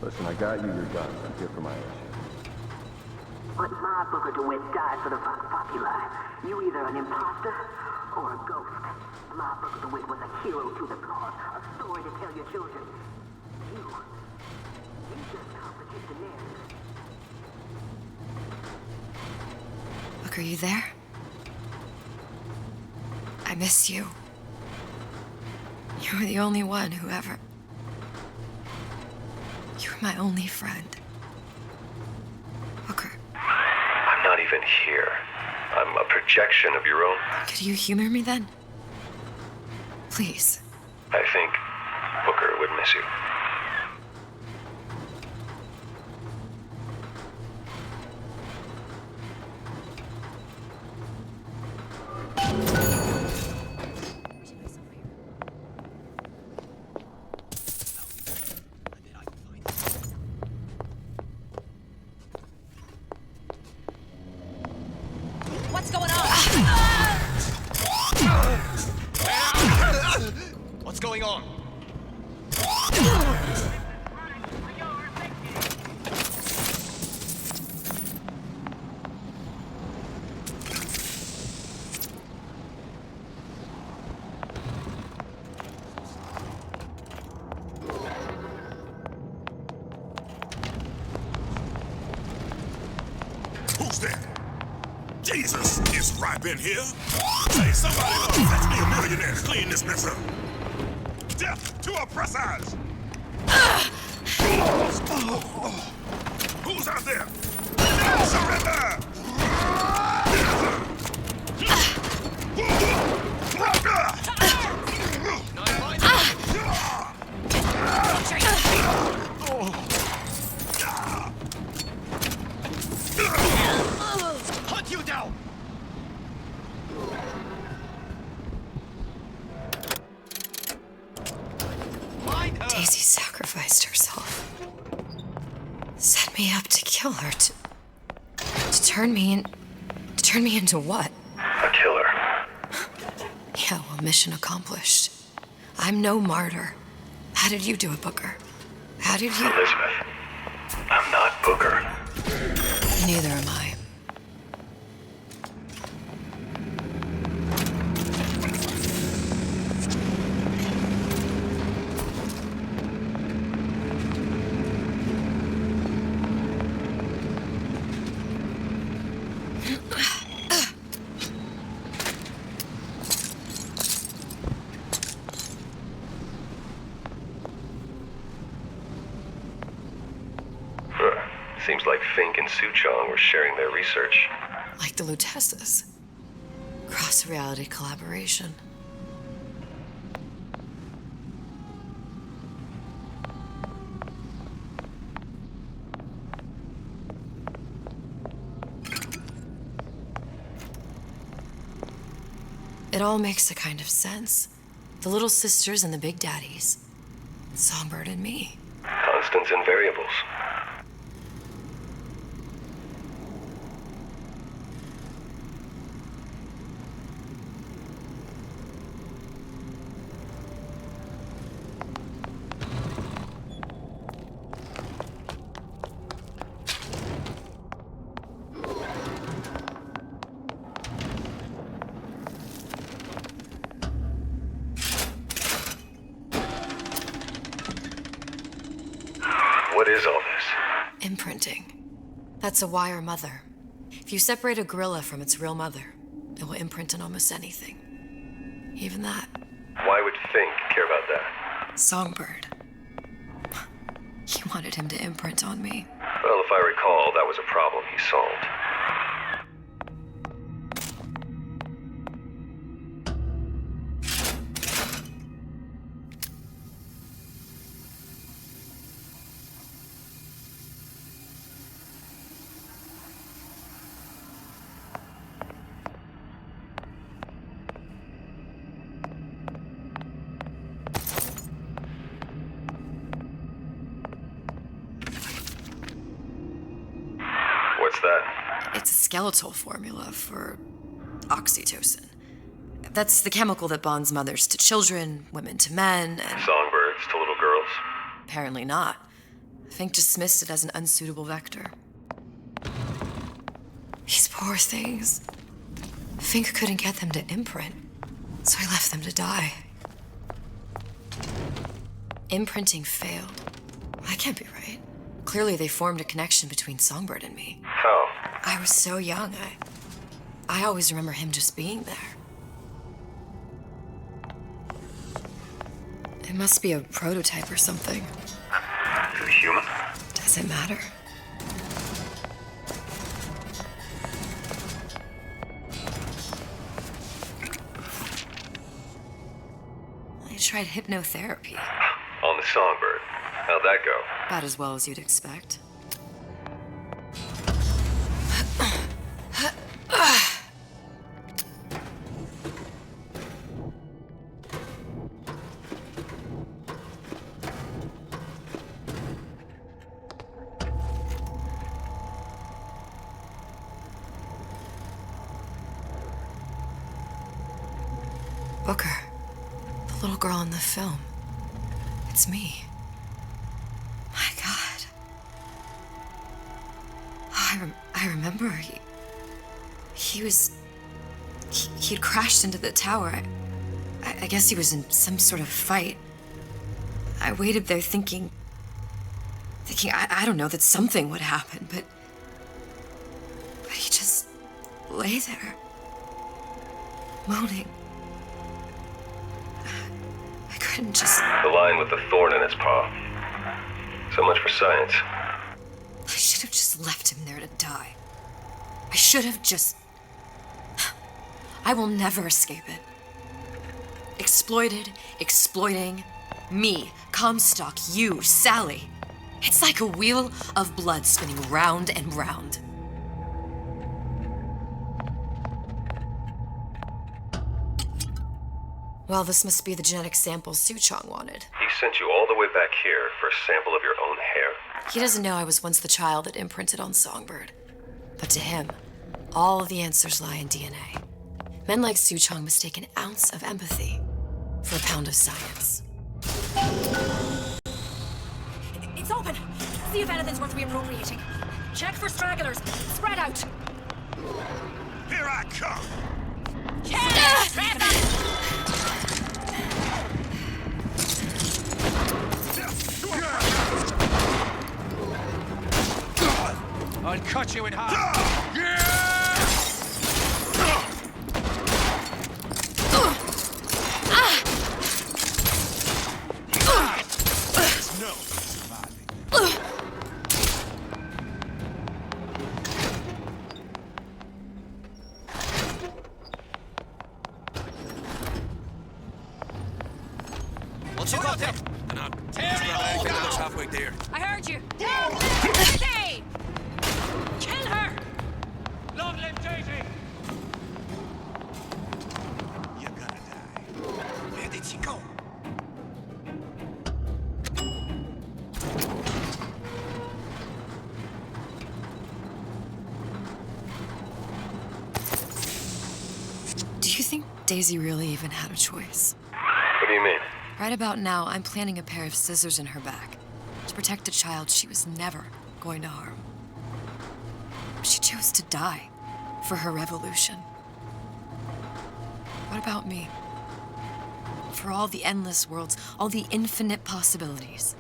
Listen, I got you your guns. I'm here for my issue. But my Booker DeWitt died for the Vox Populi. You either an imposter or a ghost. My Booker DeWitt was a hero to the cause, a story to tell your children. You just complicate the narrative. Look, are you there? I miss you. You were the only one who ever... You were my only friend. Booker. I'm not even here. I'm a projection of your own. Could you humor me then? Please. I think Booker would miss you. What's going on? What's going on? Who's that? Jesus, is Ripe in here? Hey, somebody fetch me a millionaire to clean this mess up. Death to oppressors! Who's out there? Surrender! Hunt you down! Daisy sacrificed herself. Set me up to kill her, to turn me into what? A killer. Yeah, well, mission accomplished. I'm no martyr. How did you do it, Booker? How did you... Elizabeth, I'm not Booker. Neither am I. Seems like Fink and Suchong were sharing their research. Like the Lutesses. Cross-reality collaboration. It all makes a kind of sense. The little sisters and the big daddies. Songbird and me. Constants and variables. Imprinting. That's a wire mother. If you separate a gorilla from its real mother, it will imprint on almost anything. Even that. Why would Fink care about that? Songbird. He wanted him to imprint on me. Well, if I recall, that was a problem he solved. What's that? It's a skeletal formula for oxytocin. That's the chemical that bonds mothers to children, women to men, and... Songbirds to little girls? Apparently not. Fink dismissed it as an unsuitable vector. These poor things. Fink couldn't get them to imprint, so he left them to die. Imprinting failed. That can't be right. Clearly they formed a connection between Songbird and me. How? I was so young, I always remember him just being there. It must be a prototype or something. Is it human? Does it matter? I tried hypnotherapy. On the Songbird. How'd that go? About as well as you'd expect. Booker, the little girl in the film. It's me. My God. Oh, I remember. He'd crashed into the tower. I guess he was in some sort of fight. I waited there thinking I don't know, that something would happen, but he just lay there, moaning. I couldn't just... The lion with the thorn in its paw. So much for science. I should have just left him there to die. I should have just... I will never escape it. Exploited, exploiting, me, Comstock, you, Sally. It's like a wheel of blood spinning round and round. Well, this must be the genetic sample Souchong wanted. He sent you all the way back here for a sample of your own hair. He doesn't know I was once the child that imprinted on Songbird. But to him, all of the answers lie in DNA. Men like Souchong mistake an ounce of empathy for a pound of science. It's open. See if anything's worth reappropriating. Check for stragglers. Spread out. Here I come. I'll cut you in half. No. What's you got there? Looks halfway there. I heard you. Hey! Kill her! Long live Daisy! You're gonna die. Where did she go? Do you think Daisy really even had a choice? What do you mean? Right about now, I'm planting a pair of scissors in her back to protect a child she was never going to harm. She chose to die for her revolution. What about me? For all the endless worlds, all the infinite possibilities.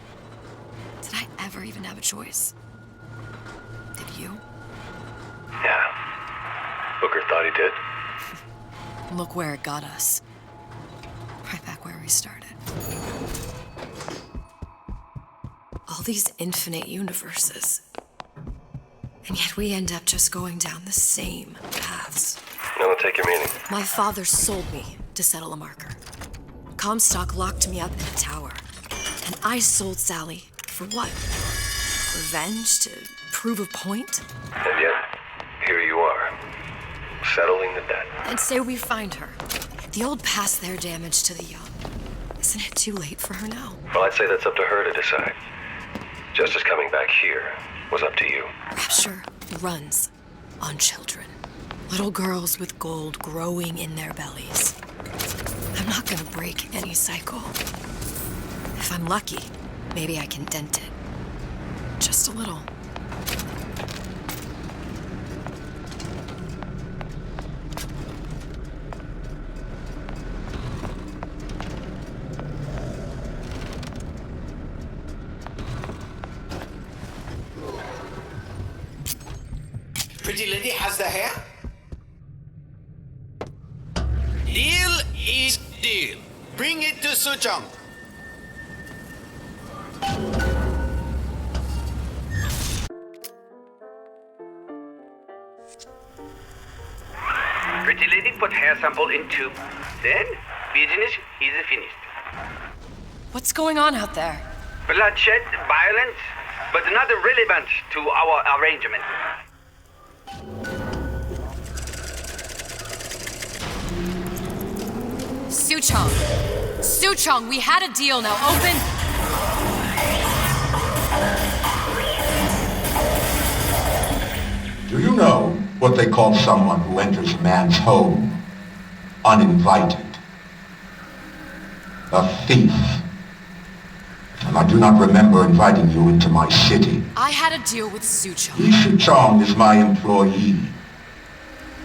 Did I ever even have a choice? Did you? Yeah. thought he did? Look where it got us. Right back where we started. All these infinite universes. And yet we end up just going down the same paths. No, take your meaning. My father sold me to settle a marker. Comstock locked me up in a tower. And I sold Sally for what? Revenge? To prove a point? And yet, here you are, settling the debt. And say we find her. The old past their damage to the young. Isn't it too late for her now? Well, I'd say that's up to her to decide. Justice coming back here was up to you. Rapture runs on children. Little girls with gold growing in their bellies. I'm not gonna break any cycle. If I'm lucky, maybe I can dent it. Just a little. Pretty lady has the hair? Deal is deal. Bring it to Suchong. Pretty lady put hair sample in tube. Then, business is finished. What's going on out there? Bloodshed, violence, but not relevant to our arrangement. Suchong! Suchong, we had a deal, now open! Do you know what they call someone who enters a man's home uninvited? A thief. And I do not remember inviting you into my city. I had a deal with Suchong. Suchong is my employee.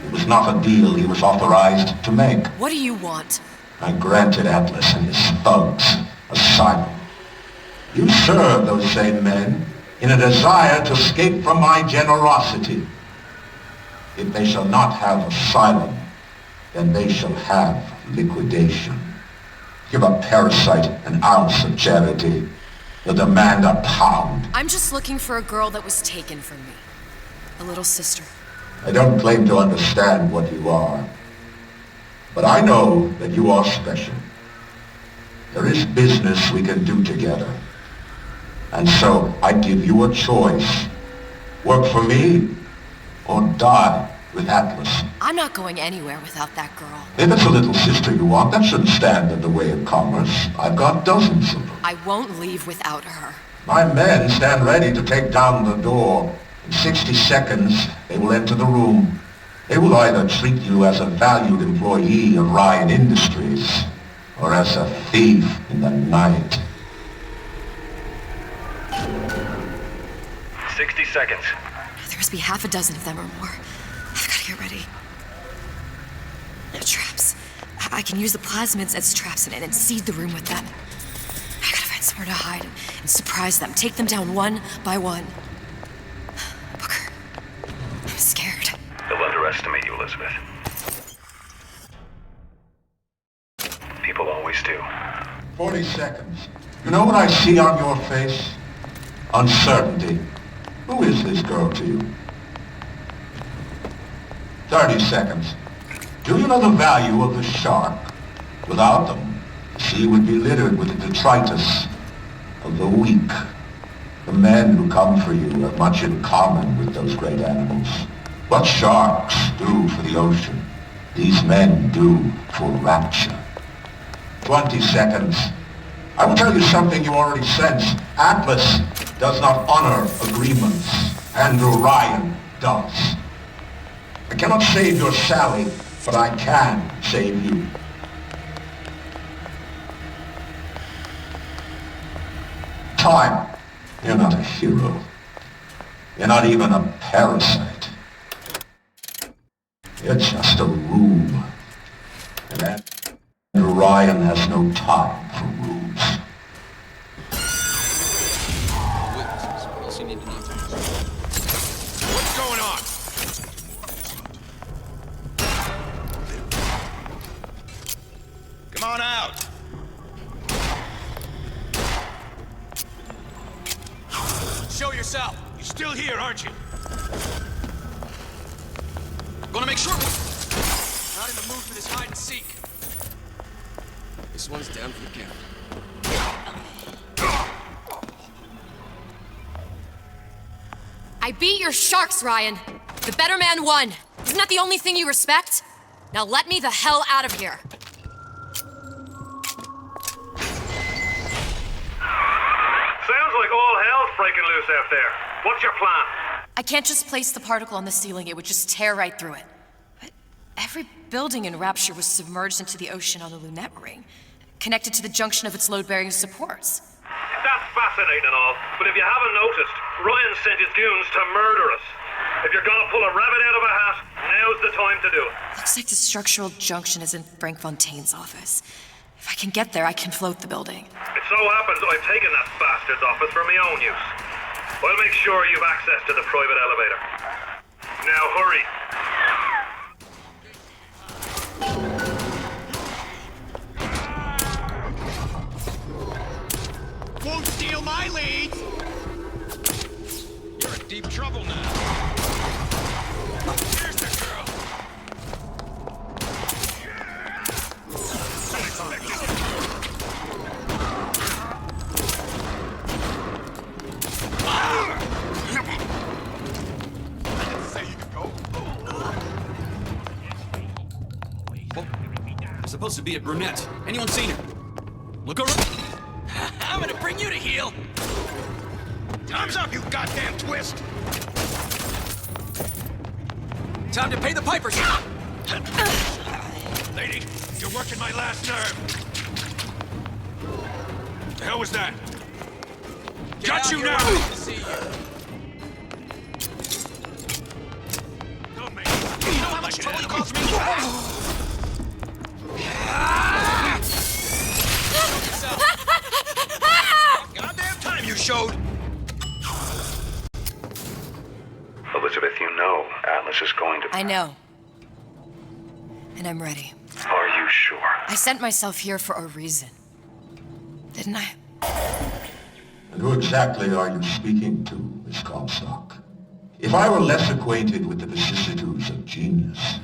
It was not a deal he was authorized to make. What do you want? I granted Atlas and his thugs asylum. You serve those same men in a desire to escape from my generosity. If they shall not have asylum, then they shall have liquidation. Give a parasite an ounce of charity. You'll demand a pound. I'm just looking for a girl that was taken from me. A little sister. I don't claim to understand what you are. But I know that you are special. There is business we can do together. And so I give you a choice. Work for me, or die with Atlas. I'm not going anywhere without that girl. If it's a little sister you want, that shouldn't stand in the way of commerce. I've got dozens of them. I won't leave without her. My men stand ready to take down the door. In 60 seconds, they will enter the room. They will either treat you as a valued employee of Ryan Industries, or as a thief in the night. 60 seconds. There must be half a dozen of them or more. I've got to get ready. Traps. I can use the plasmids as traps and seed the room with them. I gotta find somewhere to hide and surprise them. Take them down one by one. Booker, I'm scared. They'll underestimate you, Elizabeth. People always do. 40 seconds. You know what I see on your face? Uncertainty. Who is this girl to you? 30 seconds. Do you know the value of the shark? Without them, the sea would be littered with the detritus of the weak. The men who come for you have much in common with those great animals. What sharks do for the ocean, these men do for rapture. 20 seconds. I will tell you something you already sense. Atlas does not honor agreements. Andrew Ryan does. I cannot save your Sally, but I can save you. Time. You're not a hero. You're not even a parasite. You're just a room. And Andrew Ryan has no time for rooms. What's going on? yourself. You're still here, aren't you? Gonna make sure we're not in the mood for this hide and seek. This one's down for the count. I beat your sharks, Ryan. The better man won. Isn't that the only thing you respect? Now let me the hell out of here. Sounds like all hell's breaking loose out there. What's your plan? I can't just place the particle on the ceiling. It would just tear right through it. But every building in Rapture was submerged into the ocean on the Lunette ring, connected to the junction of its load-bearing supports. That's fascinating and all, but if you haven't noticed, Ryan sent his goons to murder us. If you're gonna pull a rabbit out of a hat, now's the time to do it. Looks like the structural junction is in Frank Fontaine's office. If I can get there, I can float the building. It so happens I've taken that bastard's office for my own use. I'll make sure you've access to the private elevator. Now hurry. Won't steal my lead! You're in deep trouble now. Here's the girl. Supposed to be a brunette. Anyone seen her? Look around. I'm gonna bring you to heel. Time's up, you goddamn twist. Time to pay the pipers. Lady, you're working my last nerve. The hell was that? Got you now. Don't make it. You know how much trouble you caused me? Goddamn time you showed! Elizabeth, you know Atlas is going to... I know. And I'm ready. Are you sure? I sent myself here for a reason. Didn't I? And who exactly are you speaking to, Miss Comstock? If I were less acquainted with the vicissitudes of genius,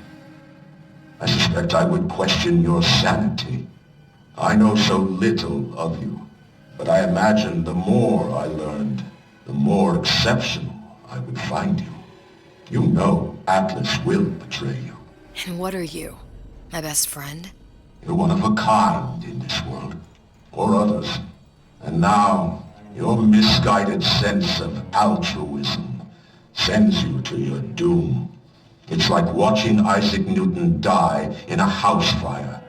I suspect I would question your sanity. I know so little of you, but I imagine the more I learned, the more exceptional I would find you. You know Atlas will betray you. And what are you? My best friend? You're one of a kind in this world, or others. And now, your misguided sense of altruism sends you to your doom. It's like watching Isaac Newton die in a house fire,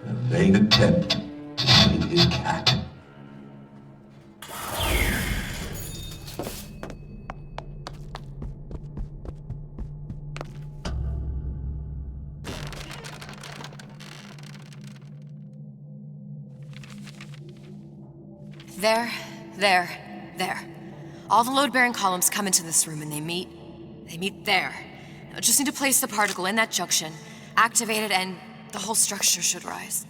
in a vain attempt to save his cat. There. All the load-bearing columns come into this room and they meet there. I just need to place the particle in that junction, activate it, and the whole structure should rise.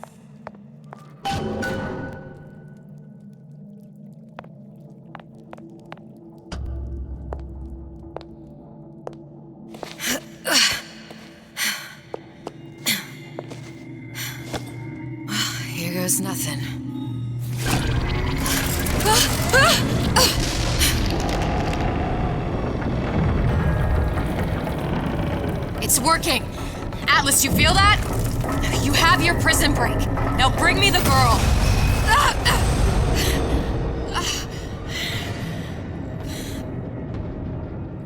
Here goes nothing. It's working! Atlas, you feel that? You have your prison break. Now bring me the girl.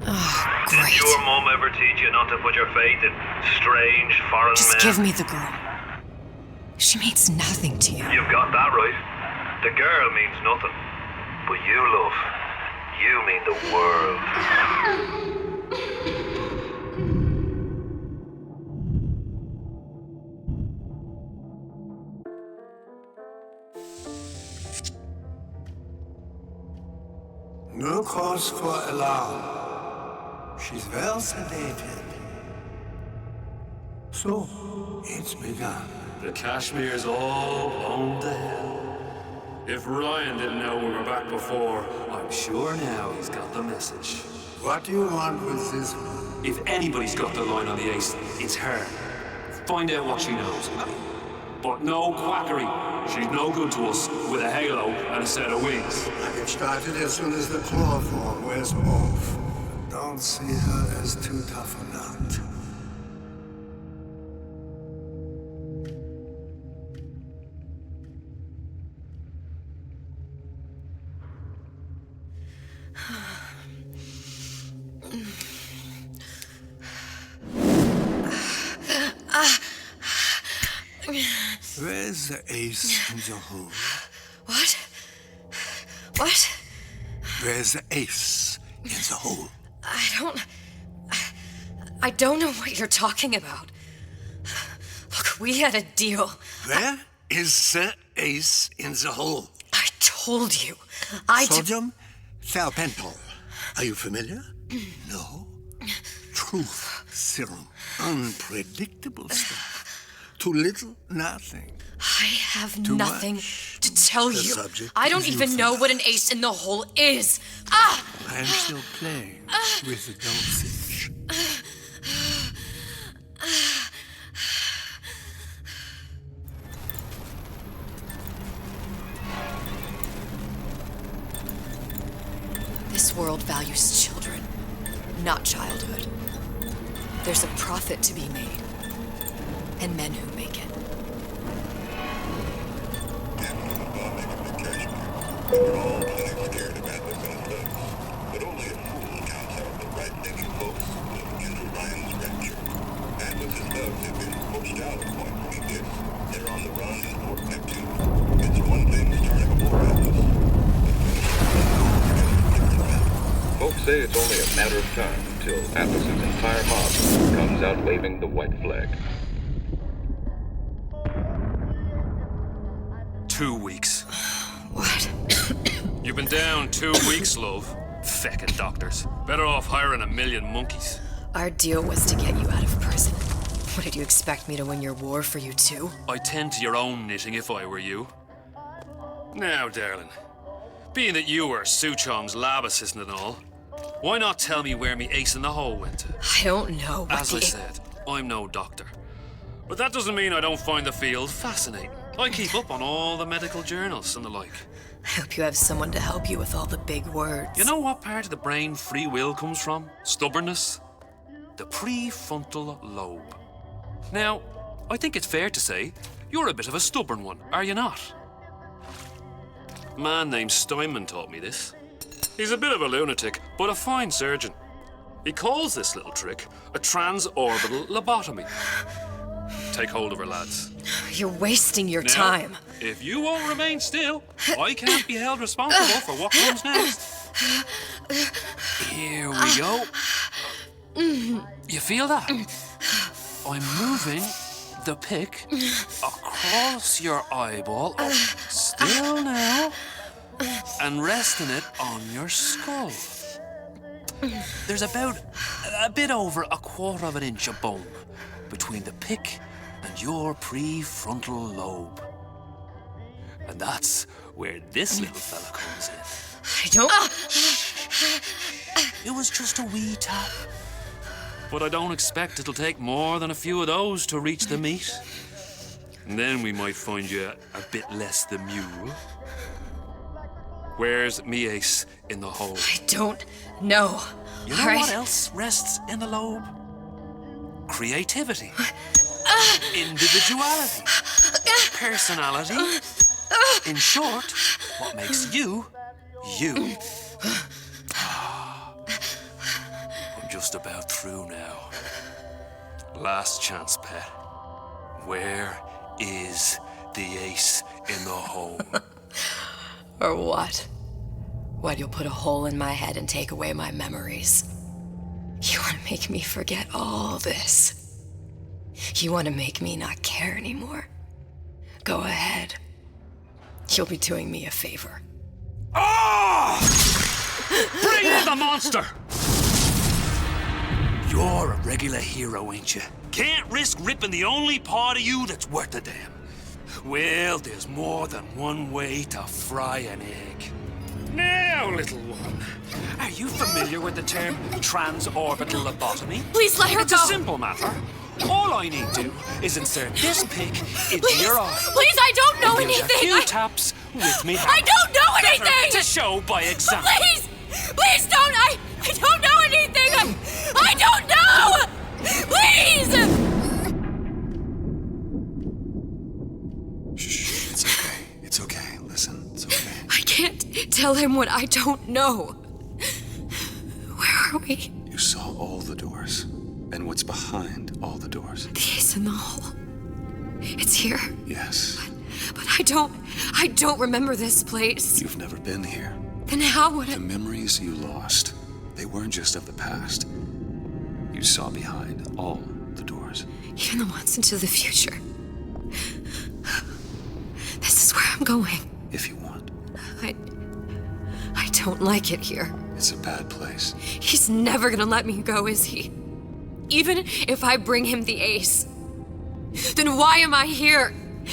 Oh, great. Did your mom ever teach you not to put your faith in strange foreign men? Just give me the girl. She means nothing to you. You've got that right. The girl means nothing. But you, love, you mean the world. No cause for alarm. She's well sedated. So, it's begun. The Kashmir's all blown to hell. If Ryan didn't know we were back before, I'm sure now he's got the message. What do you want with this one? If anybody's got the line on the ace, it's her. Find out what she knows. But no quackery. She's no good to us with a halo and a set of wings. I get started as soon as the chloroform wears off. Don't see her as too tough a nut. Where's the ace in the hole? What? What? Where's the ace in the hole? I don't know what you're talking about. Look, we had a deal. Where is the ace in the hole? I told you. Sodium thiopental. Are you familiar? No. Truth serum. Unpredictable stuff. Too little, nothing. I have Too nothing much. to tell The you. subject I don't is even know what an ace in the hole is. Ah! I'm still playing with the dosage. This world values children, not childhood. There's a profit to be made, and men who make it. We're all plenty scared about what's going to live, but only a fool counts out the right-thinking folks looking into Ryan's rapture. And with his thugs have been poached out at points like this, they're on the run in Fort Neptune. It's one thing starting a war atlas. Folks say it's only a matter of time until Atlas's entire mob comes out waving the white flag. 2 weeks. What? You've been down 2 weeks, love. Feckin' doctors. Better off hiring 1,000,000 monkeys. Our deal was to get you out of prison. What, did you expect me to win your war for you too? I'd tend to your own knitting if I were you. Now, darling, being that you were Suchong's lab assistant and all, why not tell me where me ace in the hole went to? I don't know. As I said, I'm no doctor. But that doesn't mean I don't find the field fascinating. I keep up on all the medical journals and the like. I hope you have someone to help you with all the big words. You know what part of the brain free will comes from? Stubbornness? The prefrontal lobe. Now, I think it's fair to say you're a bit of a stubborn one, are you not? A man named Steinman taught me this. He's a bit of a lunatic, but a fine surgeon. He calls this little trick a transorbital lobotomy. Take hold of her, lads. You're wasting your Now, time. If you won't remain still, I can't be held responsible for what comes next. Here we go. You feel that? I'm moving the pick across your eyeball, still now, and resting it on your skull. There's about a bit over 1/4 inch of bone between the pick and your prefrontal lobe. And that's where this little fella comes in. I don't... It was just a wee tap. But I don't expect it'll take more than a few of those to reach the meat. And then we might find you a bit less the mule. Where's me ace in the hole? I don't know. You know what else rests in the lobe? Creativity. Individuality. Personality. In short, what makes you, you. I'm just about through now. Last chance, pet. Where is the ace in the hole? Or what? What, you'll put a hole in my head and take away my memories? You want to make me forget all this? You want to make me not care anymore? Go ahead. You'll be doing me a favor. Ah! Bring in the monster! You're a regular hero, ain't you? Can't risk ripping the only part of you that's worth a damn. Well, there's more than one way to fry an egg. Now, little one, are you familiar with the term transorbital lobotomy? Please let her It's go. a simple matter. All I need to do is insert this pick into Please, your eye. please, I don't know and give it anything. A few taps with me. I don't know anything. Better to show by example. Please, please don't. I don't know anything. I don't know. Please. Shh, it's okay. It's okay. Listen, it's okay. I can't tell him what I don't know. Where are we? You saw all the doors. And what's behind all the doors? The ace in the hole. It's here. Yes. But I don't remember this place. You've never been here. Then how would The memories you lost, they weren't just of the past. You saw behind all the doors. Even the ones into the future. This is where I'm going. If you want. I don't like it here. It's a bad place. He's never gonna let me go, is he? Even if I bring him the ace. Then why am I here?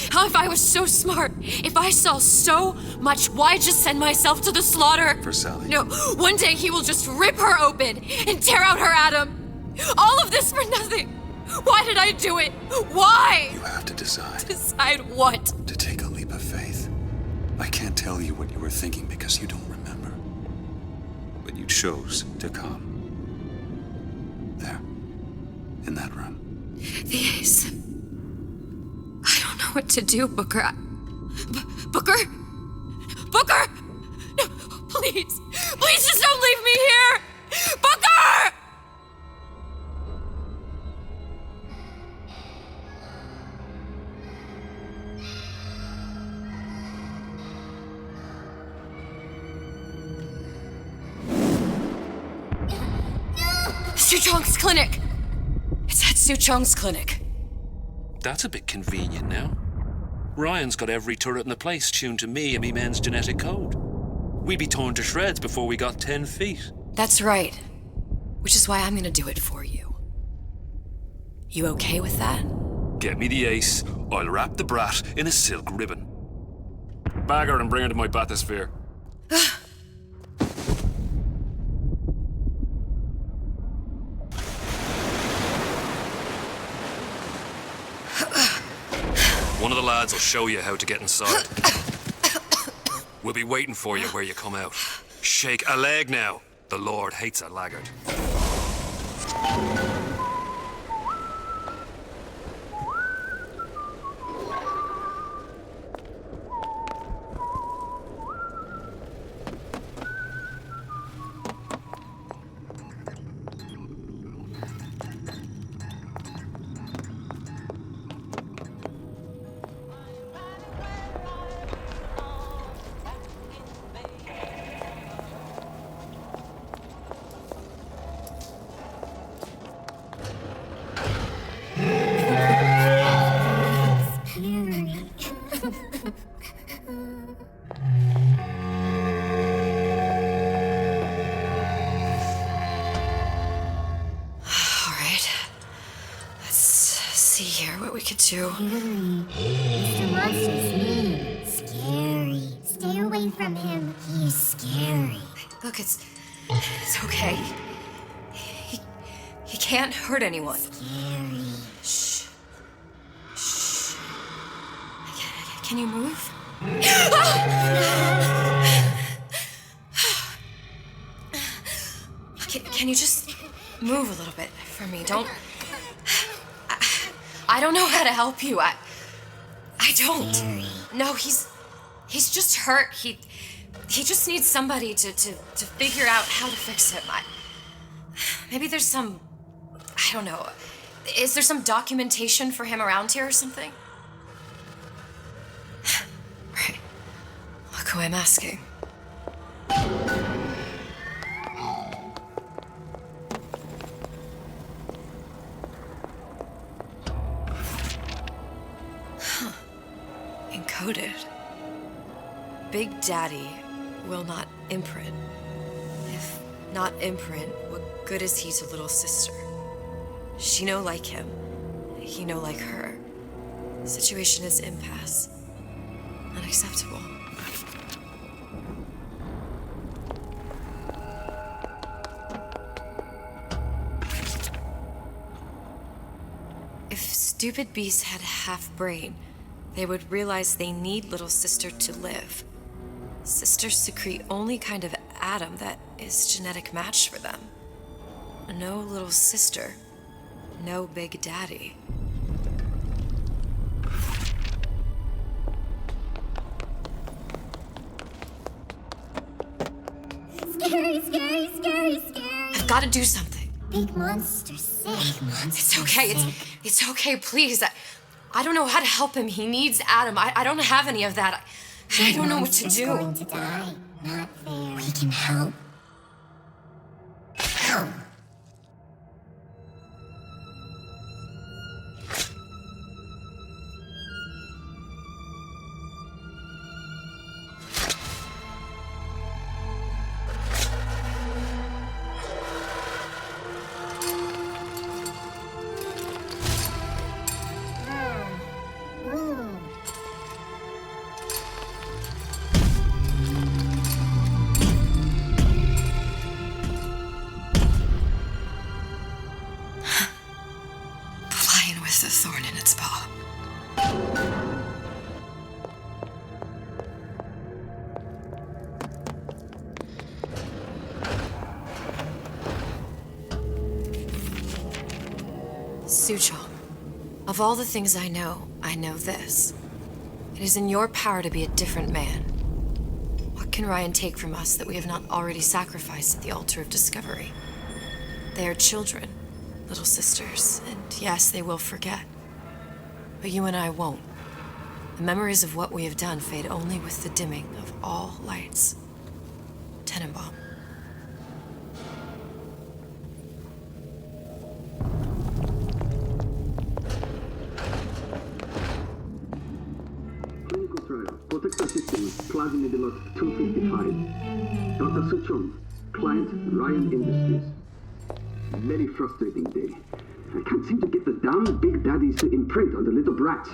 How if I was so smart? If I saw so much, why just send myself to the slaughter? For Sally. No, one day he will just rip her open and tear out her atom. All of this for nothing. Why did I do it? Why? You have to decide. Decide what? To take a leap of faith. I can't tell you what you were thinking because you don't remember. But you chose to come. There. In that room. The ace. I don't know what to do, Booker. Booker? Booker! No, please. Please just don't leave me here! Booker! Suchong's clinic! It's at Suchong's clinic. That's a bit convenient now. Ryan's got every turret in the place tuned to me and me men's genetic code. We'd be torn to shreds before we got 10 feet. That's right. Which is why I'm gonna do it for you. You okay with that? Get me the ace, I'll wrap the brat in a silk ribbon. Bag her and bring her to my bathysphere. One of the lads will show you how to get inside. We'll be waiting for you where you come out. Shake a leg now. The Lord hates a laggard. too. Mr. Monster's mean. Scary. Stay away from him. He's scary. Look, it's okay. He can't hurt anyone. Scary. Shh. Shh. Can you move? Can you just move a little bit for me? Don't... I don't know how to help you. I don't. No, he's just hurt. He just needs somebody to figure out how to fix him. Maybe there's some... I don't know. Is there some documentation for him around here or something? Right. Look who I'm asking. Huh. Encoded. Big Daddy will not imprint. If not imprint, what good is he to little sister? She no like him. He no like her. The situation is impasse. unacceptable. If stupid beasts had a half-brain, they would realize they need little sister to live. Sisters secrete only kind of atom that is genetic match for them. No little sister, no big daddy. Scary, scary, scary, scary. I've got to do something. Big monster sick. It's okay. It's okay, please. I don't know how to help him. He needs Adam. I don't have any of that. I don't know what to do. Going to die. Not fair. We can help. Help. The thorn in its paw. Suchong, of all the things I know this. It is in your power to be a different man. What can Ryan take from us that we have not already sacrificed at the altar of discovery? They are children. Little sisters, and yes, they will forget. But you and I won't. The memories of what we have done fade only with the dimming of all lights. Tenenbaum. Clinical trial. Protector system. Plasma Medelos 255. Dr. Suchong. Client Ryan Industries. Very frustrating day. I can't seem to get the damn big daddies to imprint on the little brats.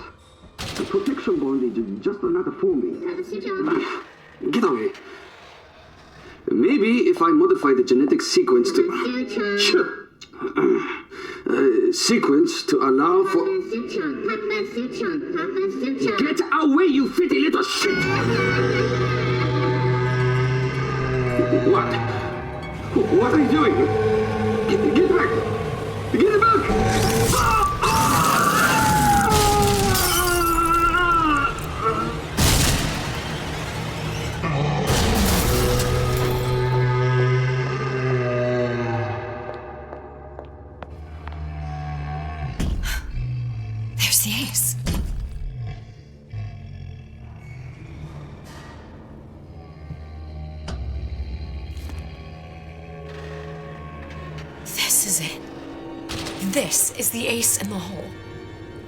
The protection bondage is just another forming. Get away. Maybe if I modify the genetic sequence to... sequence to allow for... Get away, you filthy little shit! What? What are you doing? Get back! Get back! There's the ace. This is it. This is the ace in the hole.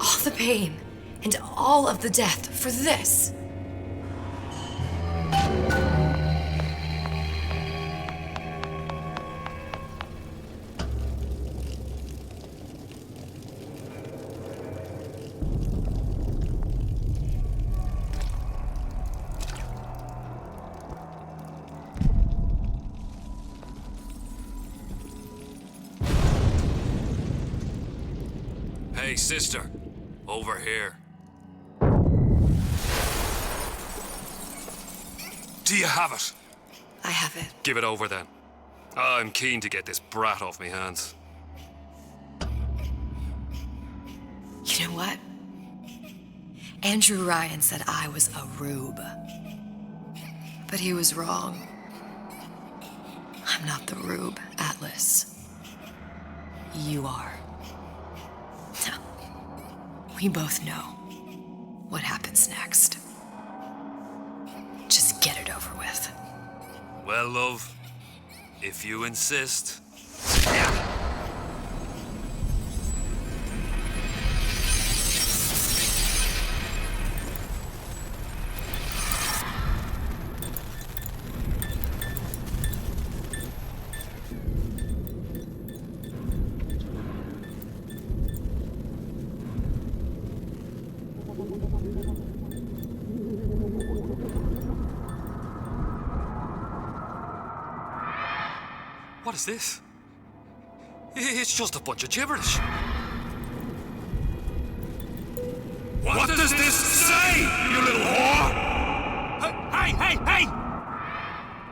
All the pain and all of the death for this. Hey, sister. Over here. Do you have it? I have it. Give it over then. I'm keen to get this brat off me hands. You know what? Andrew Ryan said I was a rube. But he was wrong. I'm not the rube, Atlas. You are. Now, we both know what happens next. Just get it over with. Well, love, if you insist. What is this? It's just a bunch of gibberish. What does this say, you little whore? Hey!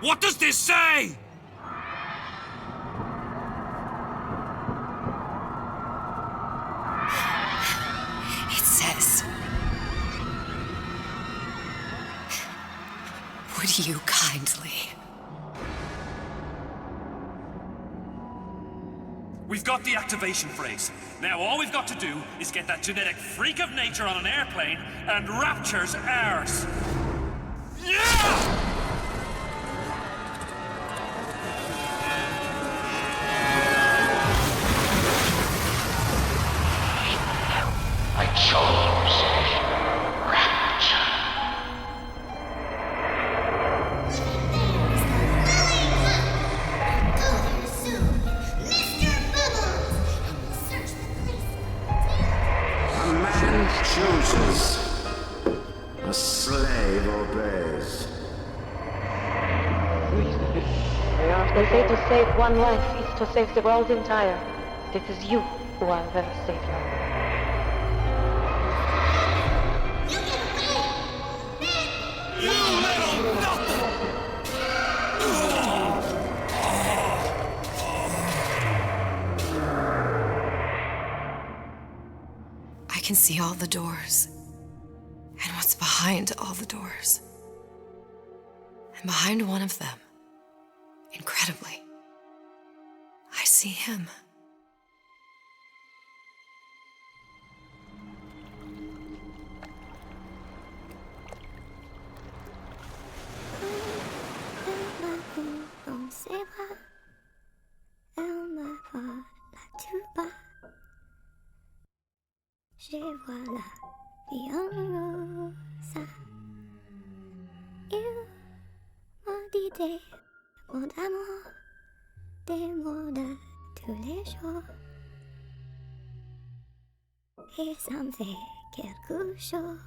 What does this say? It says, would you kindly? We've got the activation phrase. Now all we've got to do is get that genetic freak of nature on an airplane and Rapture's ours. Yeah! I chose Rapture. A man chooses. A slave obeys. They say to save one life is to save the world entire. It is you who are the savior. I can see all the doors, and what's behind all the doors. And behind one of them, incredibly, I see him. Je vois la vie en rose. Il m'a dit des mots d'amour, des mots de tous les jours. Et ça me fait quelque chose.